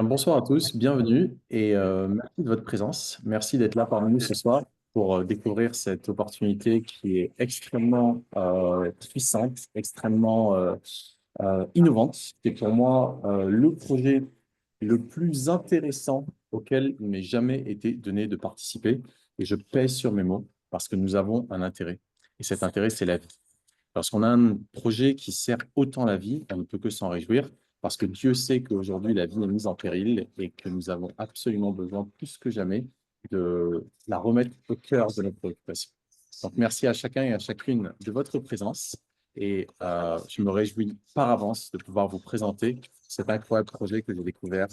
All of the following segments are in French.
Bonsoir à tous, bienvenue et merci de votre présence. Merci d'être là parmi nous ce soir pour découvrir cette opportunité qui est extrêmement puissante, extrêmement innovante. C'est pour moi le projet le plus intéressant auquel il m'ait jamais été donné de participer. Et je pèse sur mes mots parce que nous avons un intérêt. Et cet intérêt, c'est la vie. Lorsqu'on a un projet qui sert autant la vie, on ne peut que s'en réjouir, parce que Dieu sait qu'aujourd'hui, la vie est mise en péril et que nous avons absolument besoin, plus que jamais, de la remettre au cœur de notre préoccupation. Donc, merci à chacun et à chacune de votre présence. Et je me réjouis par avance de pouvoir vous présenter cet incroyable projet que j'ai découvert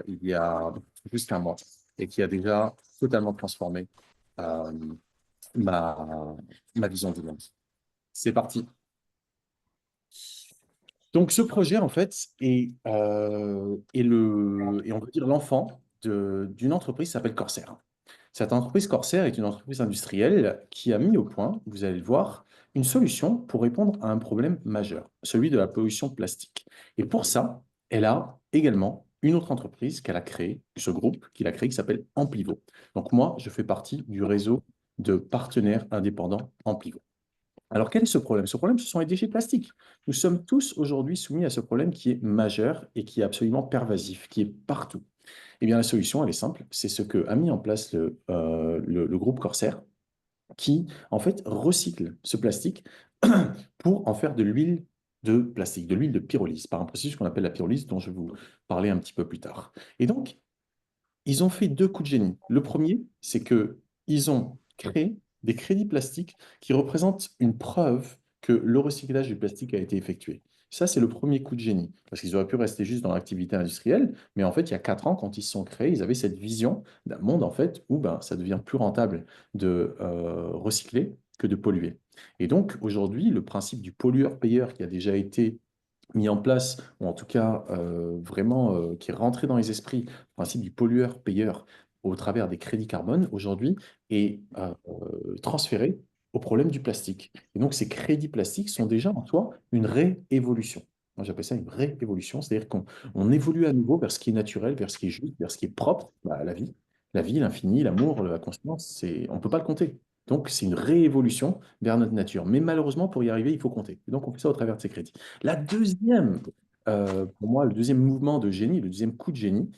il y a juste un mois et qui a déjà totalement transformé euh, ma, ma vision du monde. C'est parti. Donc, ce projet, en fait, est on va dire l'enfant d'une entreprise qui s'appelle Corsair. Cette entreprise Corsair est une entreprise industrielle qui a mis au point, vous allez le voir, une solution pour répondre à un problème majeur, celui de la pollution plastique. Et pour ça, elle a également une autre entreprise qu'elle a créée, ce groupe qu'il a créé, qui s'appelle Amplivo. Donc, moi, je fais partie du réseau de partenaires indépendants Amplivo. Alors, quel est ce problème? Ce problème, ce sont les déchets plastiques. Nous sommes tous aujourd'hui soumis à ce problème qui est majeur et qui est absolument pervasif, qui est partout. Eh bien, la solution, elle est simple. C'est ce que a mis en place le groupe Corsair, qui, en fait, recycle ce plastique pour en faire de l'huile de plastique, de l'huile de pyrolyse, par un processus qu'on appelle la pyrolyse, dont je vais vous parler un petit peu plus tard. Et donc, ils ont fait deux coups de génie. Le premier, c'est que ils ont créé des crédits plastiques qui représentent une preuve que le recyclage du plastique a été effectué. Ça, c'est le premier coup de génie, parce qu'ils auraient pu rester juste dans l'activité industrielle, mais en fait, il y a 4 ans, quand ils se sont créés, ils avaient cette vision d'un monde en fait où ben, ça devient plus rentable de recycler que de polluer. Et donc, aujourd'hui, le principe du pollueur-payeur qui a déjà été mis en place, ou en tout cas vraiment qui est rentré dans les esprits, le principe du pollueur-payeur au travers des crédits carbone, aujourd'hui, est transféré au problème du plastique. Et donc, ces crédits plastiques sont déjà en soi une réévolution. Moi, j'appelle ça une réévolution, c'est-à-dire qu'on évolue à nouveau vers ce qui est naturel, vers ce qui est juste, vers ce qui est propre, bah, la vie. La vie, l'infini, l'amour, la conscience, on ne peut pas le compter. Donc, c'est une réévolution vers notre nature. Mais malheureusement, pour y arriver, il faut compter. Et donc, on fait ça au travers de ces crédits. La deuxième, pour moi, le deuxième mouvement de génie, le deuxième coup de génie,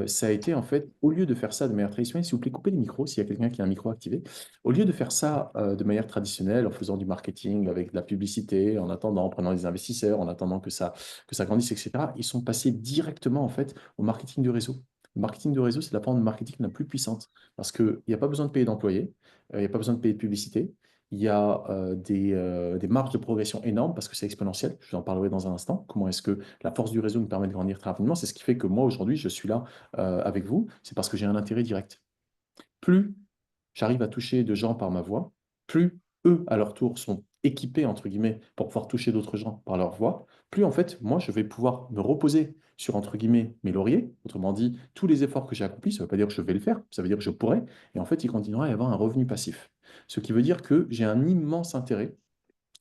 ça a été en fait, au lieu de faire ça de manière traditionnelle, s'il vous plaît, coupez les micros s'il y a quelqu'un qui a un micro activé, au lieu de faire ça de manière traditionnelle, en faisant du marketing avec de la publicité, en attendant, en prenant des investisseurs, en attendant que ça grandisse, etc., ils sont passés directement en fait au marketing de réseau. Le marketing de réseau, c'est la forme de marketing la plus puissante parce qu'il n'y a pas besoin de payer d'employés, il n'y a pas besoin de payer de publicité, il y a des marges de progression énormes parce que c'est exponentiel. Je vous en parlerai dans un instant. Comment est-ce que la force du réseau nous permet de grandir très rapidement? C'est ce qui fait que moi, aujourd'hui, je suis là avec vous. C'est parce que j'ai un intérêt direct. Plus j'arrive à toucher de gens par ma voix, plus eux, à leur tour, sont équipés, entre guillemets, pour pouvoir toucher d'autres gens par leur voix, plus en fait, moi, je vais pouvoir me reposer sur, entre guillemets, mes lauriers. Autrement dit, tous les efforts que j'ai accomplis, ça ne veut pas dire que je vais le faire, ça veut dire que je pourrais. Et en fait, il continuera à y avoir un revenu passif. Ce qui veut dire que j'ai un immense intérêt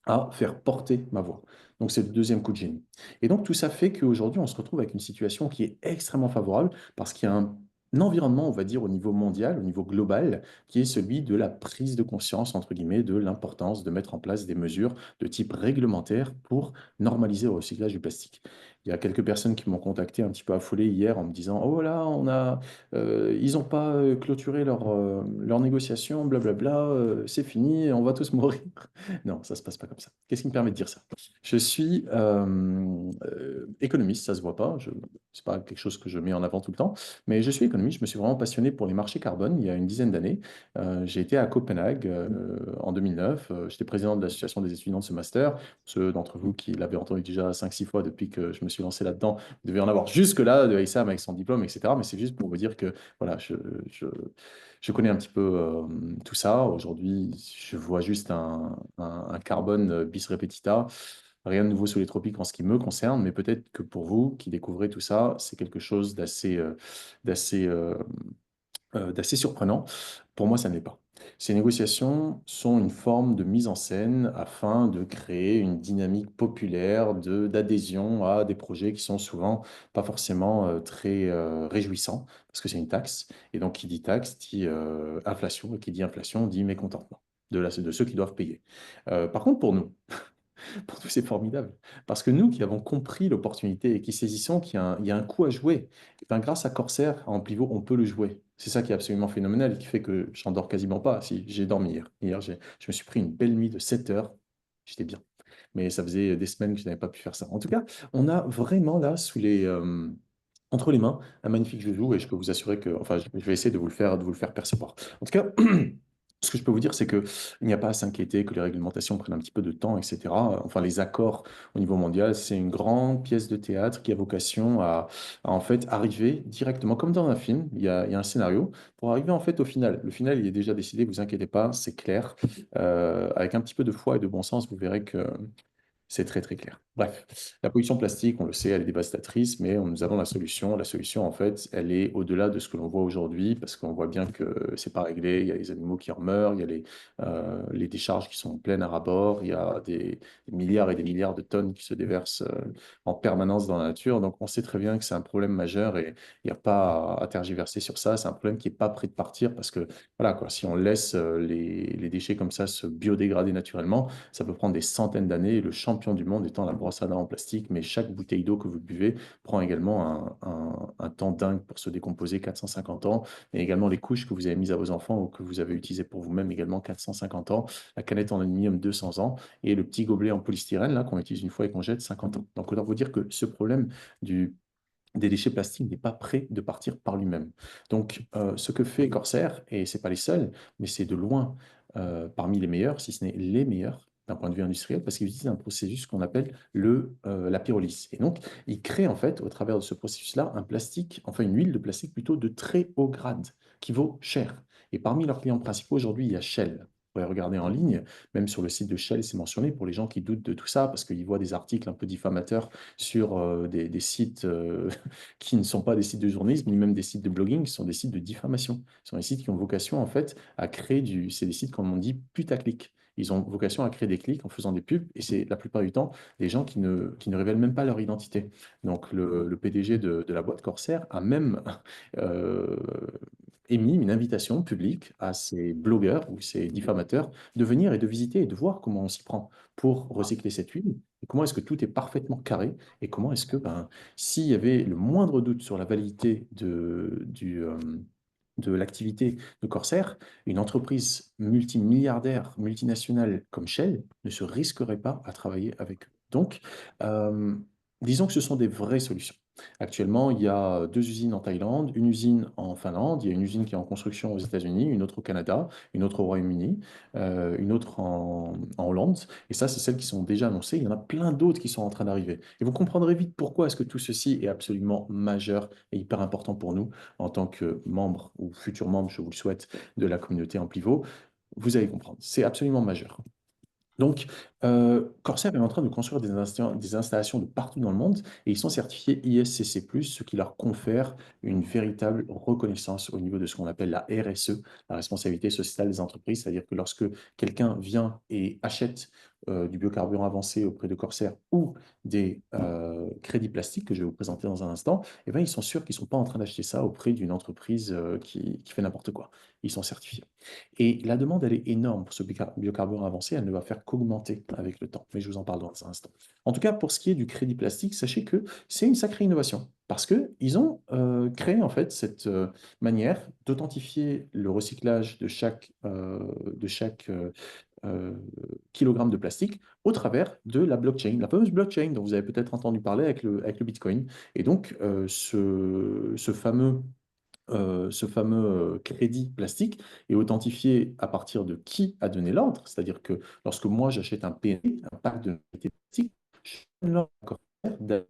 à faire porter ma voix. Donc, c'est le deuxième coup de génie. Et donc, tout ça fait qu'aujourd'hui, on se retrouve avec une situation qui est extrêmement favorable parce qu'il y a un environnement, on va dire, au niveau mondial, au niveau global, qui est celui de la prise de conscience, entre guillemets, de l'importance de mettre en place des mesures de type réglementaire pour normaliser le recyclage du plastique. Il y a quelques personnes qui m'ont contacté un petit peu affolé hier en me disant, oh là, ils n'ont pas clôturé leur négociation, blablabla, c'est fini, on va tous mourir. Non, ça ne se passe pas comme ça. Qu'est-ce qui me permet de dire ça? Je suis économiste, ça ne se voit pas. Ce n'est pas quelque chose que je mets en avant tout le temps, mais je suis économiste. Je me suis vraiment passionné pour les marchés carbone il y a une dizaine d'années. J'ai été à Copenhague en 2009. J'étais président de l'association des étudiants de ce master. Ceux d'entre vous qui l'avaient entendu déjà 5, 6 fois depuis que je me suis lancé là-dedans, vous devez en avoir jusque-là de ISAM avec son diplôme, etc. Mais c'est juste pour vous dire que voilà, je connais un petit peu tout ça. Aujourd'hui, je vois juste un carbone bis repetita. Rien de nouveau sous les tropiques en ce qui me concerne, mais peut-être que pour vous qui découvrez tout ça, c'est quelque chose d'assez d'assez surprenant. Pour moi, ça ne l'est pas. Ces négociations sont une forme de mise en scène afin de créer une dynamique populaire d'adhésion à des projets qui sont souvent pas forcément très réjouissants, parce que c'est une taxe. Et donc, qui dit taxe dit inflation, et qui dit inflation dit mécontentement de ceux qui doivent payer. Par contre, pour nous, pour nous, c'est formidable. Parce que nous qui avons compris l'opportunité et qui saisissons qu'il y a un coup à jouer, eh ben, grâce à Corsair, à Amplivo, on peut le jouer. C'est ça qui est absolument phénoménal et qui fait que j'en dors quasiment pas. Si, j'ai dormi hier. Hier, je me suis pris une belle nuit de 7 heures. J'étais bien. Mais ça faisait des semaines que je n'avais pas pu faire ça. En tout cas, on a vraiment là, entre les mains, un magnifique joujou et je peux vous assurer que, enfin, je vais essayer de vous le faire percevoir. En tout cas, ce que je peux vous dire, c'est qu'il n'y a pas à s'inquiéter que les réglementations prennent un petit peu de temps, etc. Enfin, les accords au niveau mondial, c'est une grande pièce de théâtre qui a vocation à, en fait arriver directement, comme dans un film, il y a un scénario, pour arriver en fait au final. Le final, il est déjà décidé, vous inquiétez pas, c'est clair. Avec un petit peu de foi et de bon sens, vous verrez que c'est très très clair. Bref, la pollution plastique, on le sait, elle est dévastatrice, mais nous avons la solution. La solution, en fait, elle est au-delà de ce que l'on voit aujourd'hui, parce qu'on voit bien que c'est pas réglé. Il y a les animaux qui en meurent, il y a les décharges qui sont pleines à ras-bord, il y a des milliards et des milliards de tonnes qui se déversent en permanence dans la nature. Donc, on sait très bien que c'est un problème majeur et il n'y a pas à tergiverser sur ça. C'est un problème qui n'est pas prêt de partir parce que, voilà, quoi, si on laisse les déchets comme ça se biodégrader naturellement, ça peut prendre des centaines d'années. Le champion du monde étant la brosse à dents en plastique, mais chaque bouteille d'eau que vous buvez prend également un temps dingue pour se décomposer, 450 ans. Et également les couches que vous avez mises à vos enfants ou que vous avez utilisées pour vous-même, également 450 ans. La canette en aluminium, 200 ans. Et le petit gobelet en polystyrène, là, qu'on utilise une fois et qu'on jette, 50 ans. Donc, autant vous dire que ce problème des déchets plastiques n'est pas prêt de partir par lui-même. Donc, ce que fait Corsair, et ce n'est pas les seuls, mais c'est de loin parmi les meilleurs, si ce n'est les meilleurs d'un point de vue industriel, parce qu'ils utilisent un processus qu'on appelle la pyrolyse. Et donc, ils créent en fait, au travers de ce processus-là, un plastique, enfin une huile de plastique plutôt de très haut grade, qui vaut cher. Et parmi leurs clients principaux aujourd'hui, il y a Shell. Vous pouvez regarder en ligne, même sur le site de Shell, c'est mentionné pour les gens qui doutent de tout ça, parce qu'ils voient des articles un peu diffamateurs sur des sites qui ne sont pas des sites de journalisme, ni même des sites de blogging, qui sont des sites de diffamation. Ce sont des sites qui ont vocation, en fait, à créer c'est des sites, comme on dit, putaclic. Ils ont vocation à créer des clics en faisant des pubs, et c'est la plupart du temps des gens qui ne révèlent même pas leur identité. Donc, le PDG de la boîte Corsair a même euh, émis une invitation publique à ces blogueurs ou ces diffamateurs de venir et de visiter et de voir comment on s'y prend pour recycler cette huile, et comment est-ce que tout est parfaitement carré, et comment est-ce que, ben, s'il y avait le moindre doute sur la validité de l'activité de Corsair, une entreprise multimilliardaire, multinationale comme Shell ne se risquerait pas à travailler avec eux. Donc, euh, disons que ce sont des vraies solutions. Actuellement, il y a deux usines en Thaïlande, une usine en Finlande, il y a une usine qui est en construction aux États-Unis, une autre au Canada, une autre au Royaume-Uni, une autre en Hollande. Et ça, c'est celles qui sont déjà annoncées. Il y en a plein d'autres qui sont en train d'arriver. Et vous comprendrez vite pourquoi est-ce que tout ceci est absolument majeur et hyper important pour nous en tant que membres ou futurs membres, je vous le souhaite, de la communauté Amplivo. Vous allez comprendre. C'est absolument majeur. Donc, Corsair est en train de construire des installations de partout dans le monde et ils sont certifiés ISCC+, ce qui leur confère une véritable reconnaissance au niveau de ce qu'on appelle la RSE, la responsabilité sociétale des entreprises. C'est-à-dire que lorsque quelqu'un vient et achète du biocarburant avancé auprès de Corsair ou des crédits plastiques que je vais vous présenter dans un instant, eh bien, ils sont sûrs qu'ils ne sont pas en train d'acheter ça auprès d'une entreprise qui fait n'importe quoi. Ils sont certifiés. Et la demande, elle est énorme pour ce biocarburant avancé, elle ne va faire qu'augmenter avec le temps, mais je vous en parle dans un instant. En tout cas, pour ce qui est du crédit plastique, sachez que c'est une sacrée innovation, parce qu'ils ont créé en fait cette manière d'authentifier le recyclage de chaque euh, kilogramme de plastique au travers de la blockchain, la fameuse blockchain dont vous avez peut-être entendu parler avec le Bitcoin. Et donc, ce fameux crédit plastique est authentifié à partir de qui a donné l'ordre. C'est-à-dire que lorsque moi j'achète un PNP, un pack de plastique, je donne l'ordre à Corsair d'aller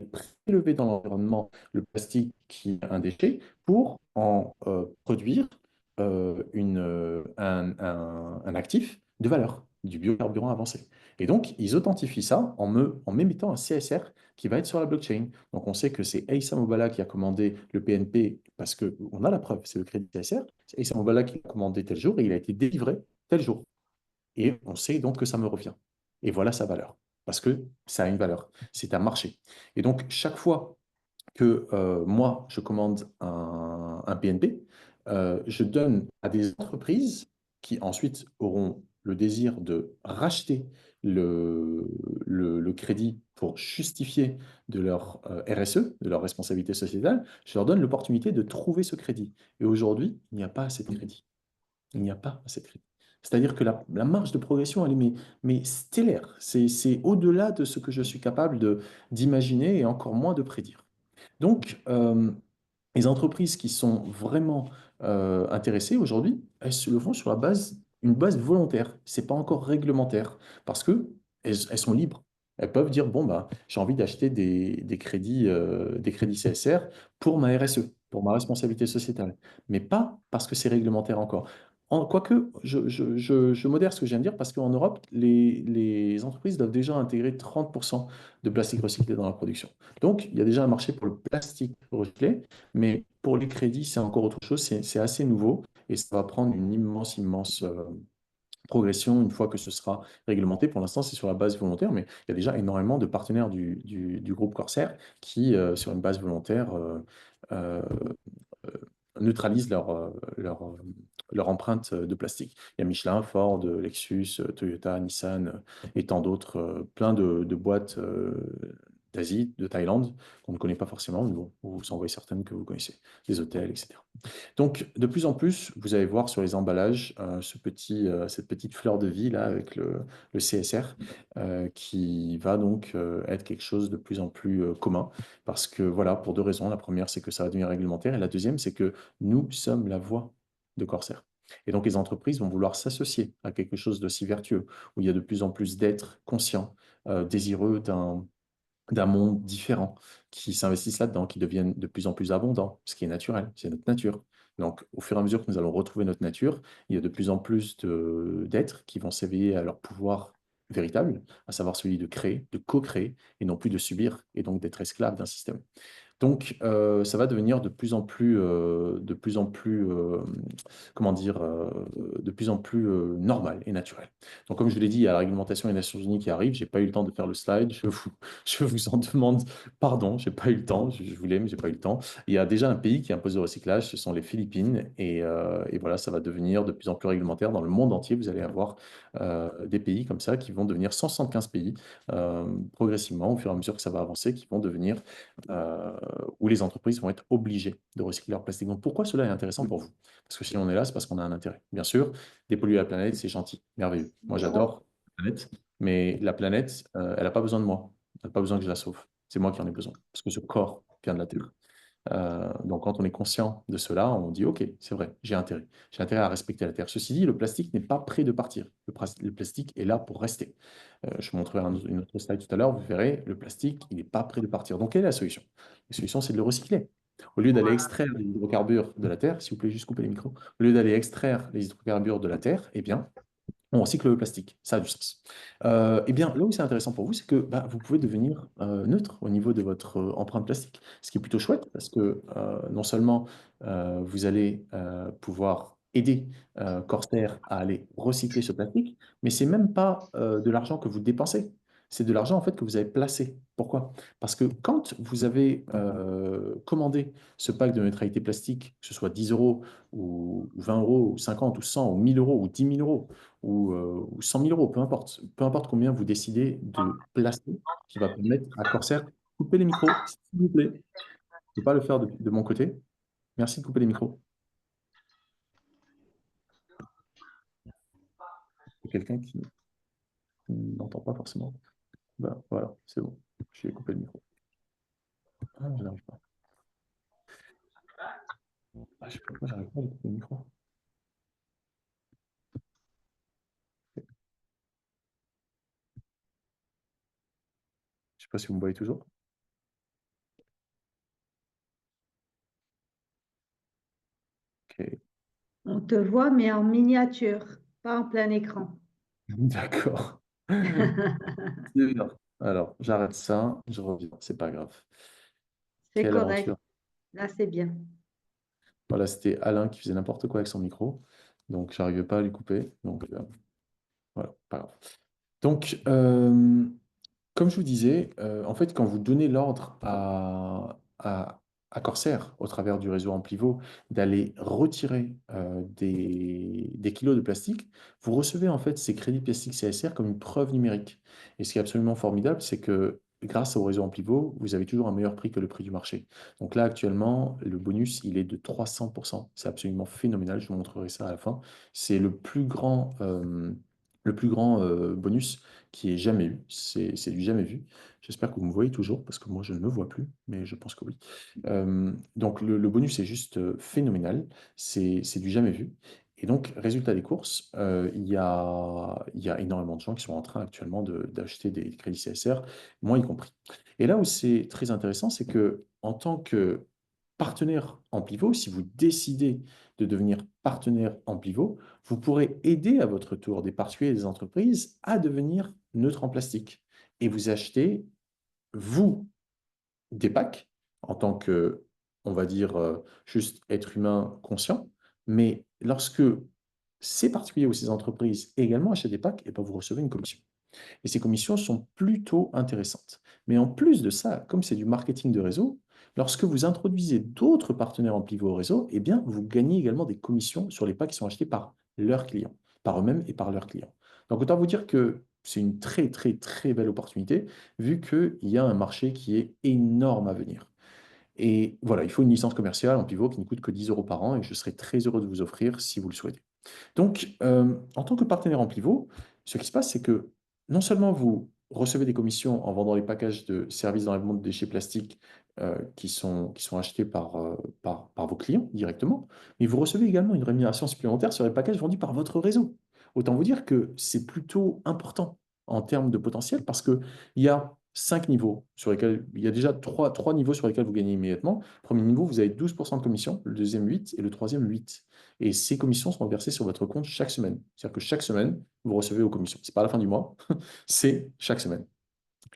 prélever dans l'environnement le plastique qui est un déchet pour en produire un actif de valeur, du biocarburant avancé. Et donc, ils authentifient ça en m'émettant un CSR qui va être sur la blockchain. Donc, on sait que c'est Aïssa Mobala qui a commandé le PNP parce qu'on a la preuve, c'est le crédit CSR. C'est Aïssa Mobala qui l'a commandé tel jour et il a été délivré tel jour. Et on sait donc que ça me revient. Et voilà sa valeur. Parce que ça a une valeur. C'est un marché. Et donc, chaque fois que moi, je commande un PNP, je donne à des entreprises qui ensuite auront le désir de racheter le crédit pour justifier de leur RSE, de leur responsabilité sociétale, je leur donne l'opportunité de trouver ce crédit. Et aujourd'hui, il n'y a pas assez de crédit. Il n'y a pas assez de crédit. C'est-à-dire que la marge de progression, elle est mais stellaire. C'est au-delà de ce que je suis capable d'imaginer et encore moins de prédire. Donc, les entreprises qui sont vraiment intéressées aujourd'hui, elles se le font sur une base volontaire. C'est pas encore réglementaire parce que elles sont libres. Elles peuvent dire, bon, bah, j'ai envie d'acheter des crédits CSR pour ma RSE, pour ma responsabilité sociétale, mais pas parce que c'est réglementaire encore. Quoique, je modère ce que je viens de dire parce qu'en Europe, les entreprises doivent déjà intégrer 30% de plastique recyclé dans leur production. Donc, il y a déjà un marché pour le plastique recyclé, mais pour les crédits, c'est encore autre chose. C'est assez nouveau et ça va prendre une immense progression une fois que ce sera réglementé. Pour l'instant, c'est sur la base volontaire, mais il y a déjà énormément de partenaires du groupe Corsair qui, sur une base volontaire, euh, euh, neutralisent leur empreinte de plastique. Il y a Michelin, Ford, Lexus, Toyota, Nissan et tant d'autres, plein de boîtes d'Asie, de Thaïlande, qu'on ne connaît pas forcément, mais bon, vous en voyez certaines que vous connaissez, des hôtels, etc. Donc, de plus en plus, vous allez voir sur les emballages cette petite fleur de vie là avec le CSR qui va donc être quelque chose de plus en plus commun parce que voilà, pour deux raisons. La première, c'est que ça va devenir réglementaire et la deuxième, c'est que nous sommes la voix de Corsair. Et donc, les entreprises vont vouloir s'associer à quelque chose d'aussi vertueux où il y a de plus en plus d'êtres conscients, désireux d'un monde différent, qui s'investissent là-dedans, qui deviennent de plus en plus abondants, ce qui est naturel, c'est notre nature. Donc, au fur et à mesure que nous allons retrouver notre nature, il y a de plus en plus d'êtres qui vont s'éveiller à leur pouvoir véritable, à savoir celui de créer, de co-créer, et non plus de subir, et donc d'être esclave d'un système. Donc, ça va devenir comment dire, de plus en plus normal et naturel. Donc, comme je l'ai dit, il y a la réglementation des Nations Unies qui arrive. J'ai pas eu le temps de faire le slide. Je vous en demande pardon. J'ai pas eu le temps. Je voulais, mais j'ai pas eu le temps. Il y a déjà un pays qui impose le recyclage. Ce sont les Philippines. Et voilà, ça va devenir de plus en plus réglementaire dans le monde entier. Vous allez avoir des pays comme ça qui vont devenir 175 pays progressivement au fur et à mesure que ça va avancer, qui vont devenir euh, où les entreprises vont être obligées de recycler leur plastique. Donc pourquoi cela est intéressant pour vous? Parce que si on est là, c'est parce qu'on a un intérêt. Bien sûr, dépolluer la planète, c'est gentil, merveilleux. Moi, j'adore la planète, mais la planète, elle n'a pas besoin de moi. Elle n'a pas besoin que je la sauve. C'est moi qui en ai besoin, parce que ce corps vient de la Terre. Donc, quand on est conscient de cela, on dit, OK, c'est vrai, j'ai intérêt. J'ai intérêt à respecter la Terre. Ceci dit, le plastique n'est pas prêt de partir. Le plastique est là pour rester. Je vous montrerai une autre slide tout à l'heure, vous verrez, le plastique, il n'est pas prêt de partir. Donc, quelle est la solution? La solution, c'est de le recycler. Au lieu d'aller extraire les hydrocarbures de la Terre, s'il vous plaît, juste couper les micros, au lieu d'aller extraire les hydrocarbures de la Terre, eh bien, on recycle le plastique, ça a du sens. Eh bien, là où c'est intéressant pour vous, c'est que bah, vous pouvez devenir neutre au niveau de votre empreinte plastique, ce qui est plutôt chouette parce que non seulement vous allez pouvoir aider Corsair à aller recycler ce plastique, mais c'est même pas de l'argent que vous dépensez, c'est de l'argent en fait que vous avez placé. Pourquoi? Parce que quand vous avez commandé ce pack de neutralité plastique, que ce soit 10 euros ou 20 euros ou 50 ou 100 ou 1000 euros ou 10 000 euros, ou 100 000 euros, peu importe combien vous décidez de placer, qui va permettre à Corsair, couper les micros, s'il vous plaît. Je ne peux pas le faire de mon côté. Merci de couper les micros. Il y a quelqu'un qui n'entend pas forcément. Ben, voilà, c'est bon. Je vais couper le micro. Ah, je n'arrive pas. Ah, je sais pas pourquoi j'arrive pas à couper le micro. Je ne sais pas si vous me voyez toujours. Ok, On te voit, mais en miniature, pas en plein écran. d'accord. C'est bien. Alors, j'arrête ça, je reviens, c'est pas grave. C'est Quelle correct. aventure. Là, c'est bien. Voilà, c'était Alain qui faisait n'importe quoi avec son micro, donc j'arrivais pas à lui couper. Donc voilà, pas grave. Donc, comme je vous disais, en fait, quand vous donnez l'ordre à Corsair, au travers du réseau Amplivo, d'aller retirer des kilos de plastique, vous recevez en fait ces crédits plastiques CSR comme une preuve numérique. Et ce qui est absolument formidable, c'est que grâce au réseau Amplivo, vous avez toujours un meilleur prix que le prix du marché. Donc là, actuellement, le bonus, il est de 300%. C'est absolument phénoménal. Je vous montrerai ça à la fin. C'est le plus grand bonus qui est jamais eu. C'est du jamais vu. J'espère que vous me voyez toujours, parce que moi, je ne me vois plus, mais je pense que oui. Donc, le bonus est juste phénoménal. C'est du jamais vu. Et donc, résultat des courses, il y a énormément de gens qui sont en train actuellement d'acheter des crédits CSR, moi y compris. Et là où c'est très intéressant, c'est que en tant que partenaire en pivot, si vous décidez de devenir partenaire en pivot, vous pourrez aider à votre tour des particuliers et des entreprises à devenir neutres en plastique. Et vous achetez, vous, des packs en tant que, on va dire, juste être humain conscient. Mais lorsque ces particuliers ou ces entreprises également achètent des packs, et bien vous recevez une commission. Et ces commissions sont plutôt intéressantes. Mais en plus de ça, comme c'est du marketing de réseau, lorsque vous introduisez d'autres partenaires en pivot au réseau, eh bien, vous gagnez également des commissions sur les packs qui sont achetés par leurs clients, par eux-mêmes et par leurs clients. Donc, autant vous dire que c'est une très, très, très belle opportunité, vu qu'il y a un marché qui est énorme à venir. Et voilà, il faut une licence commerciale en pivot qui ne coûte que 10 euros par an et je serai très heureux de vous offrir si vous le souhaitez. Donc, en tant que partenaire en pivot, ce qui se passe, c'est que non seulement vous recevez des commissions en vendant les packages de services dans le monde des déchets plastiques qui sont achetés par vos clients directement, mais vous recevez également une rémunération supplémentaire sur les packages vendus par votre réseau. Autant vous dire que c'est plutôt important en termes de potentiel parce qu'il y a 5 niveaux sur lesquels, il y a déjà trois niveaux sur lesquels vous gagnez immédiatement. Premier niveau, vous avez 12% de commission, le deuxième 8 et le troisième 8. Et ces commissions seront versées sur votre compte chaque semaine. C'est-à-dire que chaque semaine, vous recevez vos commissions. Ce n'est pas à la fin du mois, c'est chaque semaine.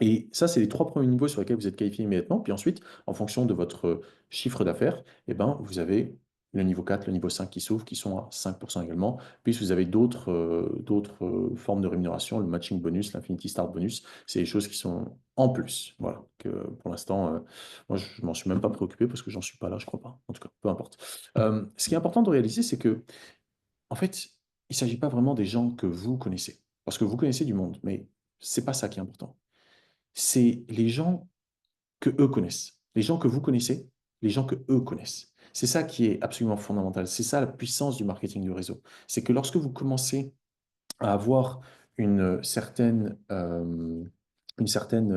Et ça, c'est les 3 premiers niveaux sur lesquels vous êtes qualifié immédiatement. Puis ensuite, en fonction de votre chiffre d'affaires, eh ben, vous avez le niveau 4, le niveau 5 qui s'ouvrent, qui sont à 5% également. Puis vous avez d'autres formes de rémunération, le matching bonus, l'Infinity Start bonus. C'est des choses qui sont en plus. Voilà. Que pour l'instant, moi, je ne m'en suis même pas préoccupé parce que j'en suis pas là, je crois pas. En tout cas, peu importe. Ce qui est important de réaliser, c'est que en fait, il ne s'agit pas vraiment des gens que vous connaissez. Parce que vous connaissez du monde, mais c'est pas ça qui est important. C'est les gens que eux connaissent. Les gens que vous connaissez, les gens que eux connaissent. C'est ça qui est absolument fondamental. C'est ça la puissance du marketing du réseau. C'est que lorsque vous commencez à avoir une certaine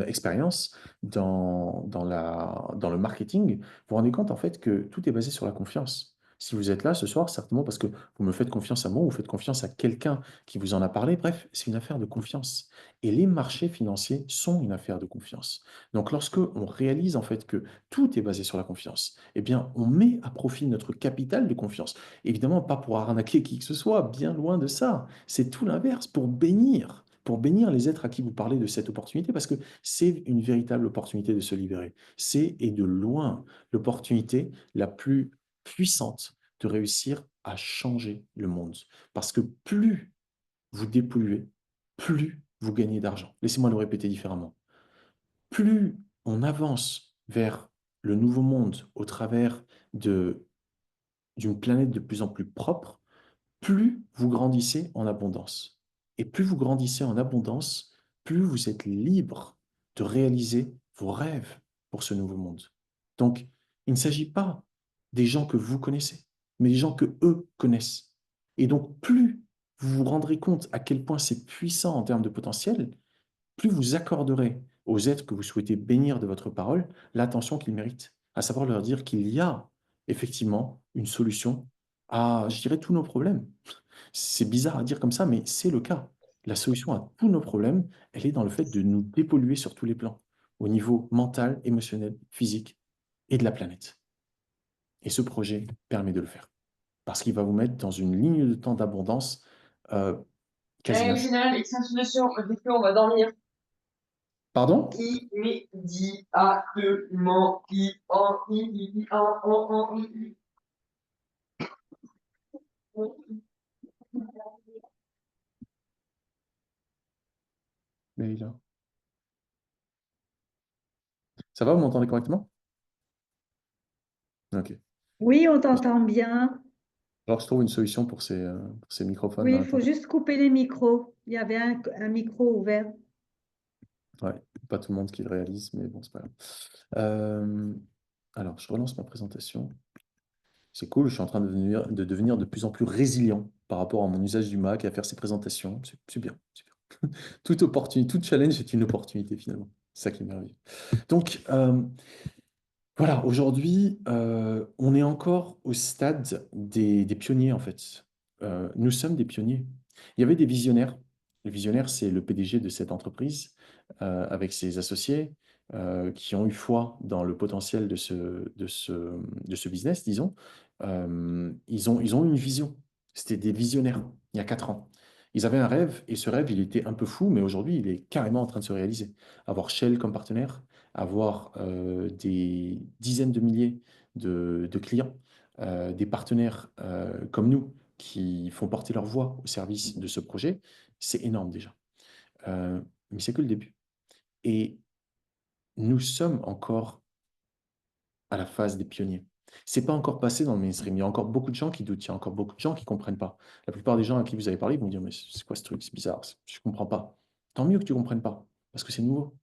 expérience dans le marketing, vous vous rendez compte en fait que tout est basé sur la confiance. Si vous êtes là ce soir, certainement parce que vous me faites confiance à moi, vous faites confiance à quelqu'un qui vous en a parlé. Bref, c'est une affaire de confiance. Et les marchés financiers sont une affaire de confiance. Donc, lorsque on réalise en fait que tout est basé sur la confiance, eh bien, on met à profit notre capital de confiance. Évidemment, pas pour arnaquer qui que ce soit, bien loin de ça. C'est tout l'inverse, pour bénir les êtres à qui vous parlez de cette opportunité, parce que c'est une véritable opportunité de se libérer. C'est, et de loin, l'opportunité la plus puissante de réussir à changer le monde. Parce que plus vous dépolluez, plus vous gagnez d'argent. Laissez-moi le répéter différemment. Plus on avance vers le nouveau monde au travers d'une planète de plus en plus propre, plus vous grandissez en abondance. Et plus vous grandissez en abondance, plus vous êtes libre de réaliser vos rêves pour ce nouveau monde. Donc, il ne s'agit pas des gens que vous connaissez, mais des gens que eux connaissent. Et donc, plus vous vous rendrez compte à quel point c'est puissant en termes de potentiel, plus vous accorderez aux êtres que vous souhaitez bénir de votre parole l'attention qu'ils méritent, à savoir leur dire qu'il y a effectivement une solution à, je dirais, tous nos problèmes. C'est bizarre à dire comme ça, mais c'est le cas. La solution à tous nos problèmes, elle est dans le fait de nous dépolluer sur tous les plans, au niveau mental, émotionnel, physique et de la planète. Et ce projet permet de le faire, parce qu'il va vous mettre dans une ligne de temps d'abondance euh, Quasiment. Final, extension, on va dormir. Pardon? Immédiatement, Leïla. Ça va, vous m'entendez correctement? Ok. Oui, on t'entend bien. Alors, je trouve une solution pour ces microphones Oui, dans il faut l'internet. juste couper les micros. Il y avait un micro ouvert. Ouais, pas tout le monde qui le réalise, mais bon, c'est pas grave. Euh, alors, je relance ma présentation. C'est cool, je suis en train de devenir de plus en plus résilient par rapport à mon usage du Mac et à faire ces présentations. C'est bien, c'est bien. Toute opportunité, tout challenge est une opportunité finalement. C'est ça qui est merveilleux. Donc, voilà, aujourd'hui, on est encore au stade des pionniers, en fait. Nous sommes des pionniers. Il y avait des visionnaires. Le visionnaire, c'est le PDG de cette entreprise, avec ses associés, qui ont eu foi dans le potentiel de ce business, disons. Ils ont eu une vision. C'était des visionnaires, il y a 4 ans. Ils avaient un rêve, et ce rêve, il était un peu fou, mais aujourd'hui, il est carrément en train de se réaliser. Avoir Shell comme partenaire, avoir des dizaines de milliers de clients, des partenaires comme nous qui font porter leur voix au service de ce projet, c'est énorme déjà. Euh, mais c'est que le début. Et nous sommes encore à la phase des pionniers. C'est pas encore passé dans le mainstream. Il y a encore beaucoup de gens qui doutent. Il y a encore beaucoup de gens qui comprennent pas. La plupart des gens à qui vous avez parlé vont dire, mais c'est quoi ce truc? C'est bizarre. Je comprends pas. Tant mieux que tu comprennes pas, parce que c'est nouveau.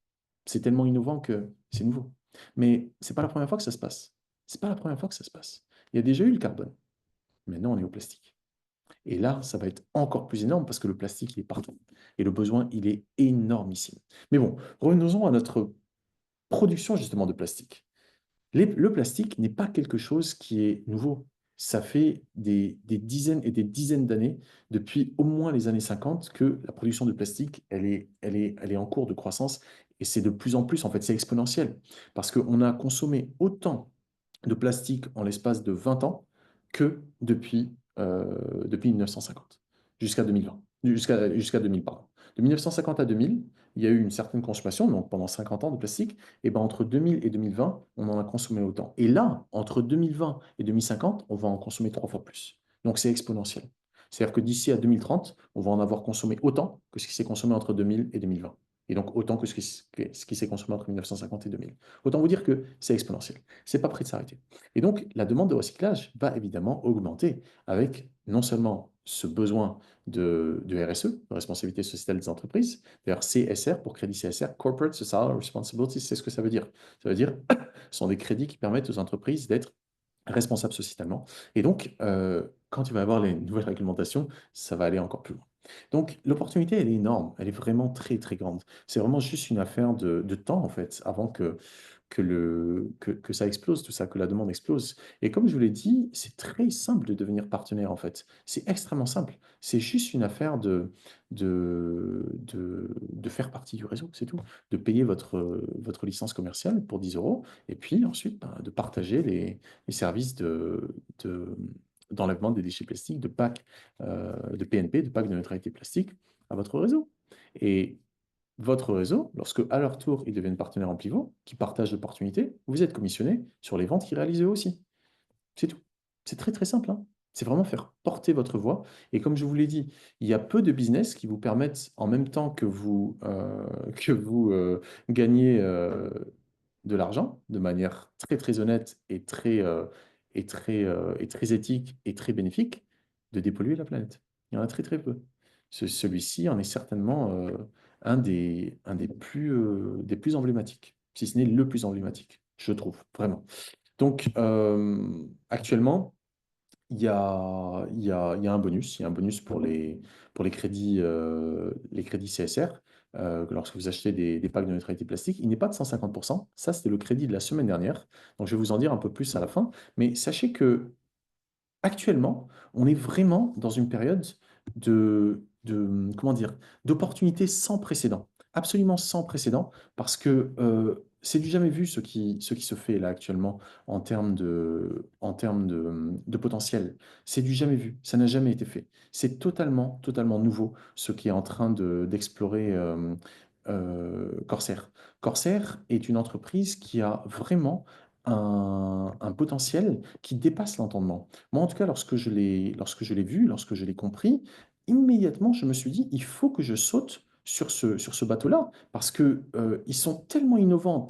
C'est tellement innovant que c'est nouveau. Mais c'est pas la première fois que ça se passe. C'est pas la première fois que ça se passe. Il y a déjà eu le carbone. Maintenant, on est au plastique. Et là, ça va être encore plus énorme parce que le plastique, il est partout. Et le besoin, il est énormissime. Mais bon, revenons à notre production justement de plastique. Le plastique n'est pas quelque chose qui est nouveau. Ça fait des dizaines et des dizaines d'années, depuis au moins les années 50, que la production de plastique, elle est en cours de croissance. Et c'est de plus en plus, en fait, c'est exponentiel. Parce qu'on a consommé autant de plastique en l'espace de 20 ans que depuis 1950, jusqu'à 2020, jusqu'à 2000, pardon. De 1950 à 2000, il y a eu une certaine consommation, donc pendant 50 ans de plastique, et ben entre 2000 et 2020, on en a consommé autant. Et là, entre 2020 et 2050, on va en consommer 3 fois plus. Donc c'est exponentiel. C'est-à-dire que d'ici à 2030, on va en avoir consommé autant que ce qui s'est consommé entre 2000 et 2020. Et donc autant que ce qui s'est consommé entre 1950 et 2000. Autant vous dire que c'est exponentiel. C'est pas prêt de s'arrêter. Et donc la demande de recyclage va évidemment augmenter avec non seulement ce besoin de RSE, de responsabilité sociétale des entreprises. D'ailleurs, CSR pour crédit CSR, Corporate Social Responsibility, c'est ce que ça veut dire. Ça veut dire ce sont des crédits qui permettent aux entreprises d'être responsables sociétalement. Et donc, quand il va y avoir les nouvelles réglementations, ça va aller encore plus loin. Donc, l'opportunité, elle est énorme, elle est vraiment très, très grande. C'est vraiment juste une affaire de temps, en fait, avant que ça explose, tout ça, que la demande explose. Et comme je vous l'ai dit, c'est très simple de devenir partenaire, en fait. C'est extrêmement simple. C'est juste une affaire de faire partie du réseau, c'est tout. De payer votre licence commerciale pour 10 euros, et puis ensuite, ben, de partager les services d'enlèvement des déchets plastiques, de PAC, de PNP, de PAC de neutralité plastique, à votre réseau. Et votre réseau, lorsque à leur tour ils deviennent partenaires en pivot, qui partagent l'opportunité, vous êtes commissionné sur les ventes qu'ils réalisent eux aussi. C'est tout. C'est très très simple, hein. C'est vraiment faire porter votre voix. Et comme je vous l'ai dit, il y a peu de business qui vous permettent, en même temps que vous gagnez de l'argent de manière très très honnête et très éthique et très bénéfique, de dépolluer la planète. Il y en a très très peu. Celui-ci en est certainement des plus emblématiques, si ce n'est le plus emblématique, je trouve, vraiment. Donc, actuellement, il y a un bonus. Il y a un bonus pour les crédits CSR. Lorsque vous achetez des packs de neutralité plastique, il n'est pas de 150%. Ça, c'était le crédit de la semaine dernière. Donc, je vais vous en dire un peu plus à la fin. Mais sachez que actuellement, on est vraiment dans une période comment dire, d'opportunités sans précédent. Absolument sans précédent, parce que c'est du jamais vu ce qui se fait là actuellement en termes de potentiel. C'est du jamais vu. Ça n'a jamais été fait. C'est totalement, totalement nouveau ce qui est en train d'explorer Corsair. Corsair est une entreprise qui a vraiment un potentiel qui dépasse l'entendement. Moi, en tout cas, lorsque je l'ai vu, lorsque je l'ai compris, immédiatement, je me suis dit, il faut que je saute sur ce bateau-là, parce que ils sont tellement innovants,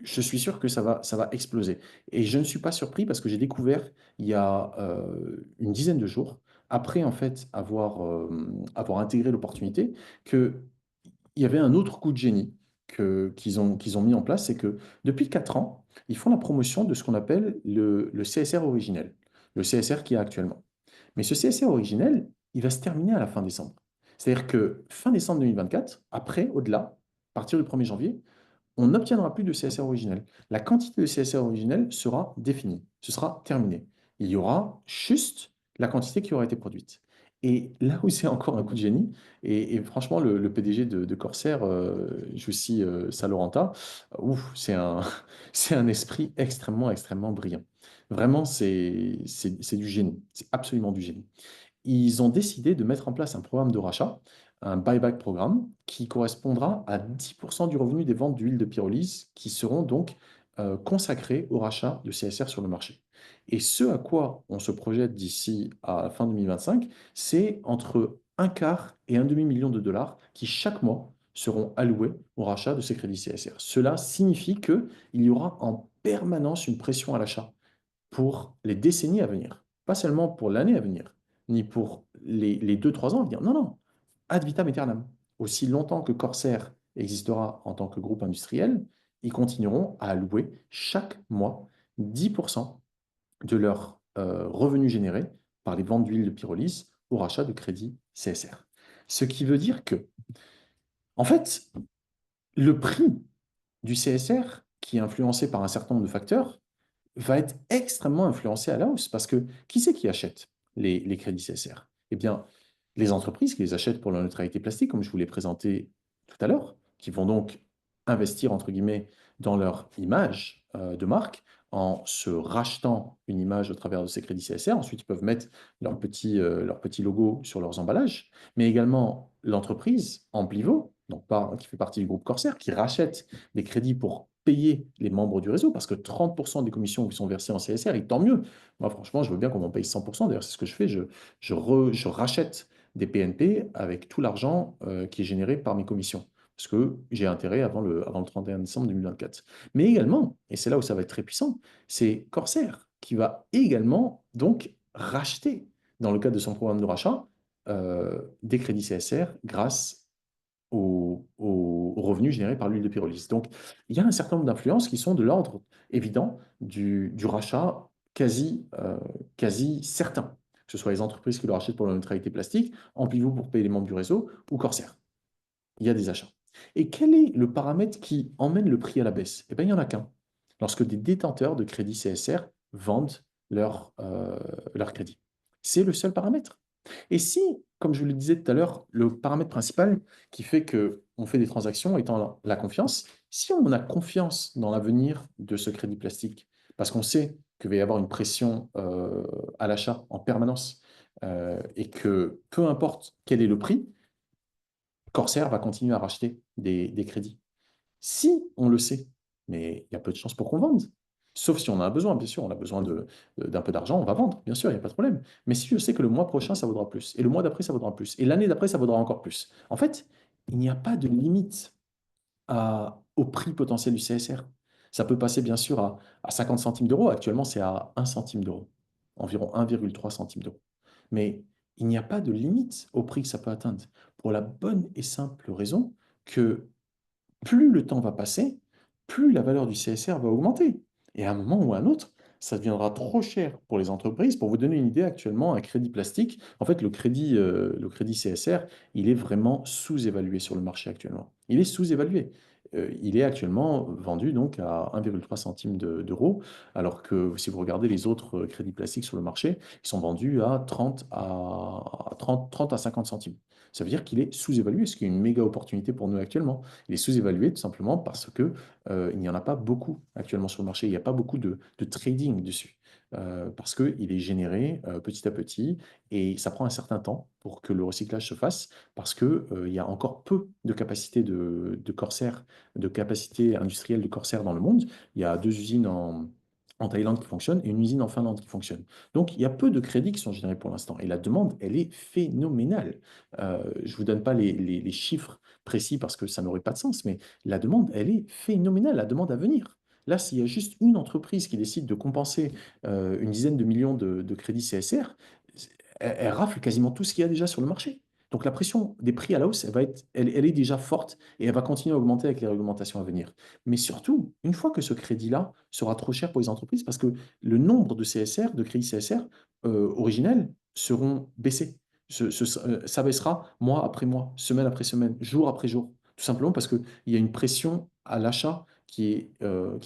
je suis sûr que ça va exploser. Et je ne suis pas surpris parce que j'ai découvert il y a une dizaine de jours, après en fait avoir intégré l'opportunité, qu'il y avait un autre coup de génie qu'ils ont mis en place, c'est que depuis 4 ans, ils font la promotion de ce qu'on appelle le CSR originel, le CSR qui est actuellement. Mais ce CSR originel, il va se terminer à la fin décembre. C'est-à-dire que fin décembre 2024, après, au-delà, à partir du 1er janvier, on n'obtiendra plus de CSR originel. La quantité de CSR originel sera définie, ce sera terminé. Il y aura juste la quantité qui aura été produite. Et là où c'est encore un coup de génie, et franchement, le PDG de Corsair, Jussi Saloranta, ouf, c'est un esprit extrêmement, extrêmement brillant. Vraiment, c'est du génie, c'est absolument du génie. Ils ont décidé de mettre en place un programme de rachat, un buyback programme, qui correspondra à 10% du revenu des ventes d'huile de pyrolyse qui seront donc consacrés au rachat de CSR sur le marché. Et ce à quoi on se projette d'ici à la fin 2025, c'est entre un quart et un demi-million de dollars qui chaque mois seront alloués au rachat de ces crédits CSR. Cela signifie qu'il y aura en permanence une pression à l'achat pour les décennies à venir, pas seulement pour l'année à venir, ni pour les 2-3 ans à venir. Non, non, ad vitam aeternam. Aussi longtemps que Corsair existera en tant que groupe industriel, ils continueront à allouer chaque mois 10% de leurs revenus générés par les ventes d'huile de pyrolyse au rachat de crédits CSR. Ce qui veut dire que, en fait, le prix du CSR, qui est influencé par un certain nombre de facteurs, va être extrêmement influencé à la hausse parce que qui c'est qui achète les crédits CSR? Eh bien, les entreprises qui les achètent pour la neutralité plastique, comme je vous l'ai présenté tout à l'heure, qui vont donc investir, entre guillemets, dans leur image de marque en se rachetant une image au travers de ces crédits CSR. Ensuite, ils peuvent mettre leur petit logo sur leurs emballages, mais également l'entreprise Amplivo, donc qui fait partie du groupe Corsair, qui rachète des crédits pour payer les membres du réseau, parce que 30% des commissions qui sont versées en CSR, et tant mieux. Moi, franchement, je veux bien qu'on m'en paye 100%. D'ailleurs, c'est ce que je fais. Je rachète des PNP avec tout l'argent qui est généré par mes commissions. Parce que j'ai intérêt avant le 31 décembre 2024. Mais également, et c'est là où ça va être très puissant, c'est Corsair qui va également donc racheter, dans le cadre de son programme de rachat, des crédits CSR grâce aux revenus générés par l'huile de pyrolyse. Donc, il y a un certain nombre d'influences qui sont de l'ordre évident du rachat quasi certain, que ce soit les entreprises qui le rachètent pour la neutralité plastique, Amplivou pour payer les membres du réseau ou Corsair. Il y a des achats. Et quel est le paramètre qui emmène le prix à la baisse? Eh bien, il n'y en a qu'un. Lorsque des détenteurs de crédits CSR vendent leur crédit. C'est le seul paramètre. Et si, comme je vous le disais tout à l'heure, le paramètre principal qui fait qu'on fait des transactions étant la confiance, si on a confiance dans l'avenir de ce crédit plastique, parce qu'on sait qu'il va y avoir une pression à l'achat en permanence et que peu importe quel est le prix, Corsair va continuer à racheter des crédits. Si on le sait, mais il y a peu de chances pour qu'on vende. Sauf si on a un besoin, bien sûr, on a besoin d'un peu d'argent, on va vendre, bien sûr, il n'y a pas de problème. Mais si je sais que le mois prochain, ça vaudra plus, et le mois d'après, ça vaudra plus, et l'année d'après, ça vaudra encore plus. En fait, il n'y a pas de limite au prix potentiel du CSR. Ça peut passer, bien sûr, à 50 centimes d'euros. Actuellement, c'est à 1 centime d'euro, environ 1,3 centimes d'euros. Mais il n'y a pas de limite au prix que ça peut atteindre, pour la bonne et simple raison que plus le temps va passer, plus la valeur du CSR va augmenter. Et à un moment ou à un autre, ça deviendra trop cher pour les entreprises. Pour vous donner une idée, actuellement, un crédit plastique, en fait, le crédit CSR, il est vraiment sous-évalué sur le marché actuellement. Il est sous-évalué. il est actuellement vendu donc à 1,3 centime d'euros, alors que si vous regardez les autres crédits plastiques sur le marché, ils sont vendus à 30 à 50 centimes. Ça veut dire qu'il est sous-évalué, ce qui est une méga opportunité pour nous actuellement. Il est sous-évalué tout simplement parce que, il n'y en a pas beaucoup actuellement sur le marché. Il n'y a pas beaucoup de trading dessus. Parce qu'il est généré petit à petit et ça prend un certain temps pour que le recyclage se fasse parce qu'il y a encore peu de capacité de Corsair, de capacité industrielle de Corsair dans le monde. Il y a 2 usines en Thaïlande qui fonctionnent et une usine en Finlande qui fonctionne. Donc, il y a peu de crédits qui sont générés pour l'instant. Et la demande, elle est phénoménale. Je ne vous donne pas les chiffres précis parce que ça n'aurait pas de sens, mais la demande, elle est phénoménale, la demande à venir. Là, s'il y a juste une entreprise qui décide de compenser une dizaine de millions de crédits CSR, elle rafle quasiment tout ce qu'il y a déjà sur le marché. Donc la pression des prix à la hausse, elle est déjà forte et elle va continuer à augmenter avec les réglementations à venir. Mais surtout, une fois que ce crédit-là sera trop cher pour les entreprises, parce que le nombre de CSR, de crédits CSR originels seront baissés. Ça baissera mois après mois, semaine après semaine, jour après jour. Tout simplement parce qu'il y a une pression à l'achat qui est